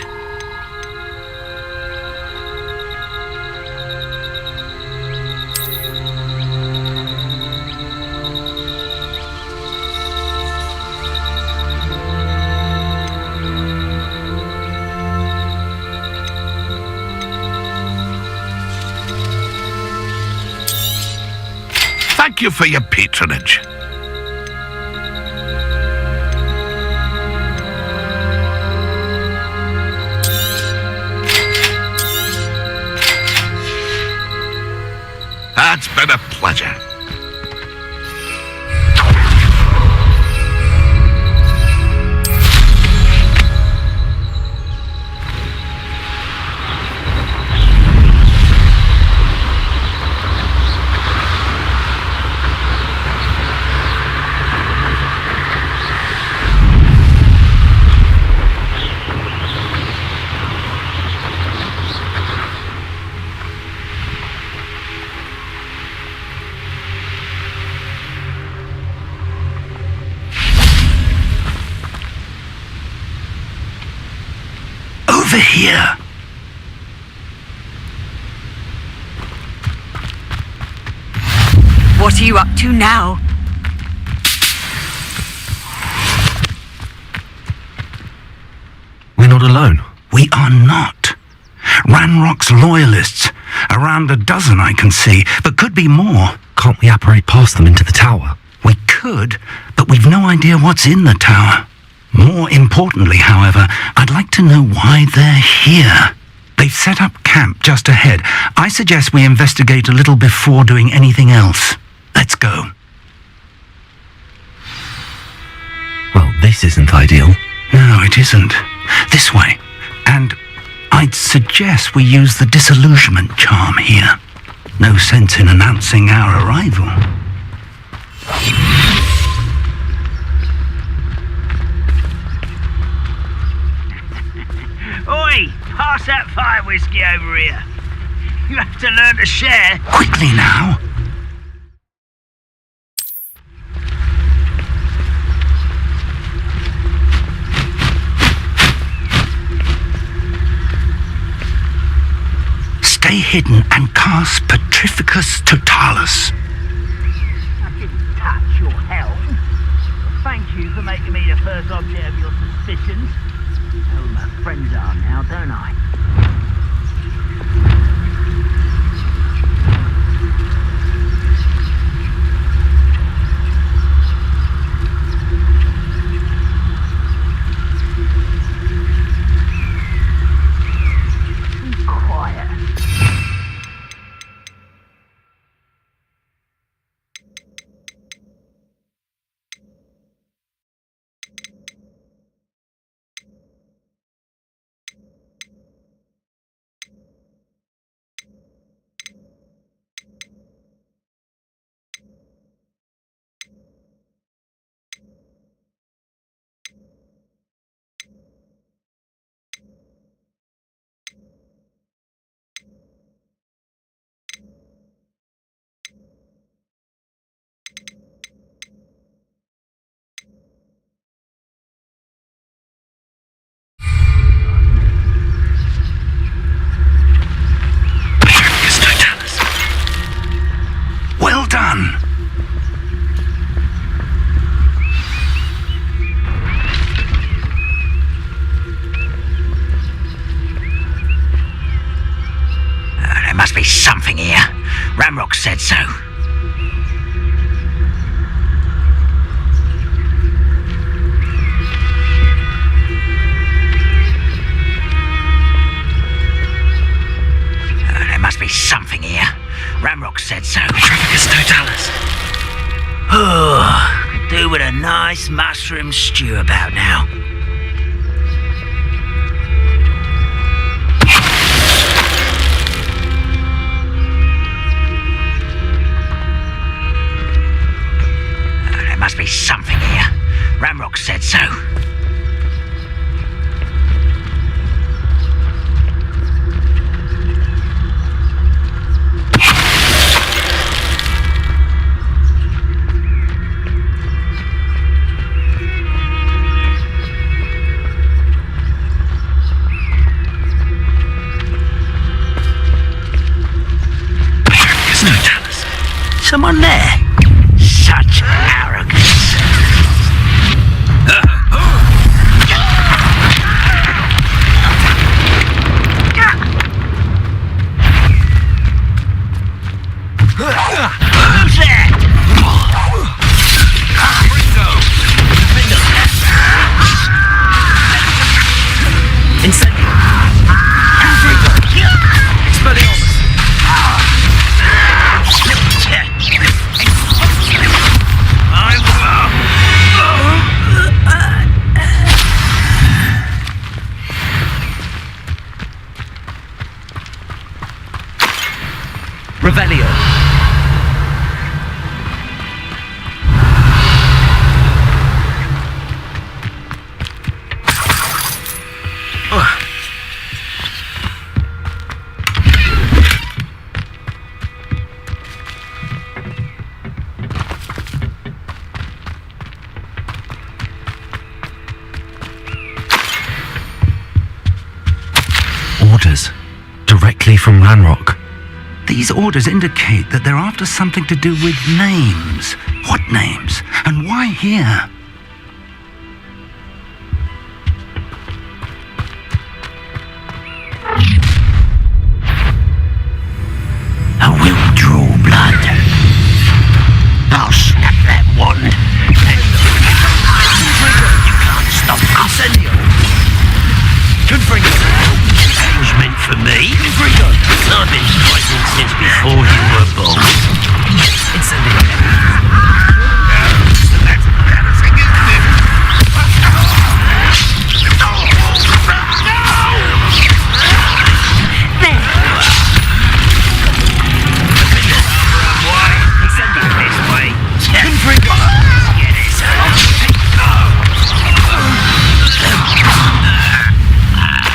Thank you for your patronage. It's been a pleasure. Over here. What are you up to now? We're not alone. We are not. Ranrock's loyalists. Around a dozen I can see, but could be more. Can't we apparate past them into the tower? We could, but we've no idea what's in the tower. More importantly, however, I'd like to know why they're here. They've set up camp just ahead. I suggest we investigate a little before doing anything else. Let's go. Well, this isn't ideal. No, it isn't. This way. And I'd suggest we use the disillusionment charm here. No sense in announcing our arrival. Oi! Pass that fire whiskey over here. You have to learn to share. Quickly now. Stay hidden and cast Petrificus Totalis. I didn't touch your help. Thank you for making me the first object of your suspicions. I know who my friends are now, don't I? Be quiet. do with a nice mushroom stew about now. There must be something here. Ramrock said so. Someone there? Such arrogance. Who's that? Incendio. Expelliarmus. Revelio. Orders. Directly from Ranrock. These orders indicate that they're after something to do with names. What names? And why here? I will draw blood. I'll snap that wand. You can't stop Incendio. Confringo. That was meant for me. Confringo. I've been fighting since before you were born.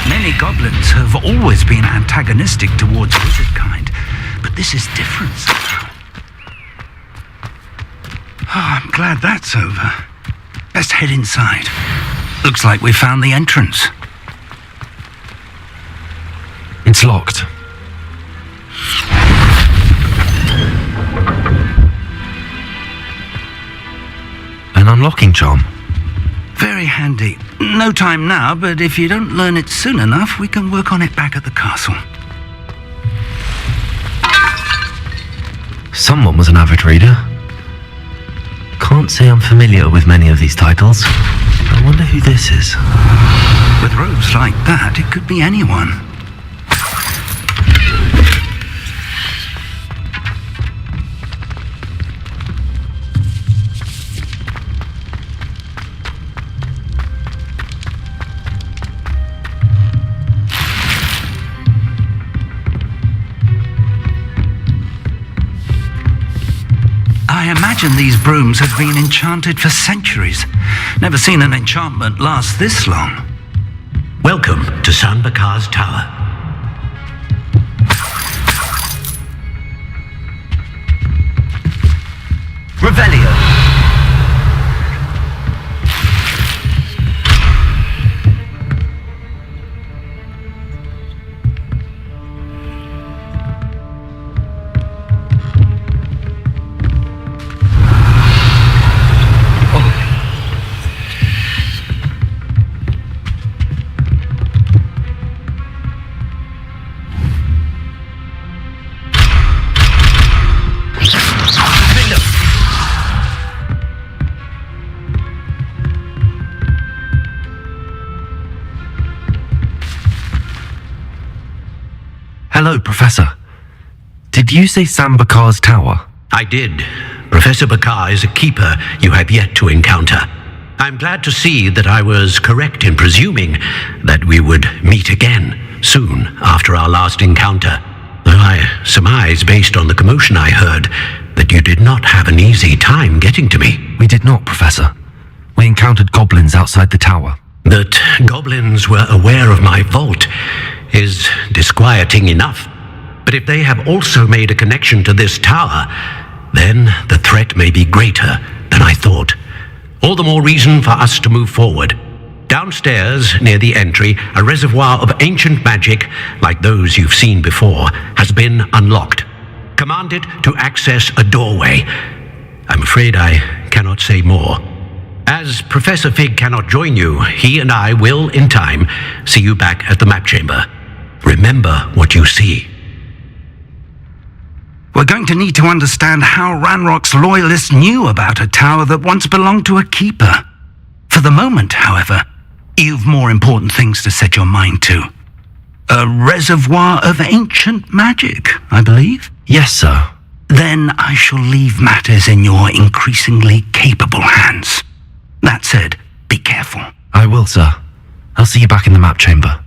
Many goblins have always been antagonistic towards wizard kind, but this is different somehow. Oh, I'm glad that's over. Let's head inside. Looks like we found the entrance. It's locked. An unlocking charm. Very handy. No time now, but if you don't learn it soon enough, we can work on it back at the castle. Someone was an avid reader. Can't say I'm familiar with many of these titles. I wonder who this is. With robes like that, it could be anyone. I imagine these brooms have been enchanted for centuries. Never seen an enchantment last this long. Welcome to Sanbakar's Tower. Revelio. Hello, Professor. Did you say Sanbakar's Tower? I did, Professor Bakar is a keeper you have yet to encounter. I'm glad to see that I was correct in presuming that we would meet again soon after our last encounter. Though I surmise, based on the commotion I heard, that you did not have an easy time getting to me. We did not, Professor. We encountered goblins outside the tower. That goblins were aware of my vault is disquieting enough. But if they have also made a connection to this tower, then the threat may be greater than I thought. All the more reason for us to move forward. Downstairs, near the entry, a reservoir of ancient magic, like those you've seen before, has been unlocked. Command it to access a doorway. I'm afraid I cannot say more. As Professor Fig cannot join you, he and I will, in time, see you back at the map chamber. Remember what you see. We're going to need to understand how Ranrock's loyalists knew about a tower that once belonged to a keeper. For the moment, however, you've more important things to set your mind to. A reservoir of ancient magic, I believe? Yes, sir. Then I shall leave matters in your increasingly capable hands. That said, be careful. I will, sir. I'll see you back in the map chamber.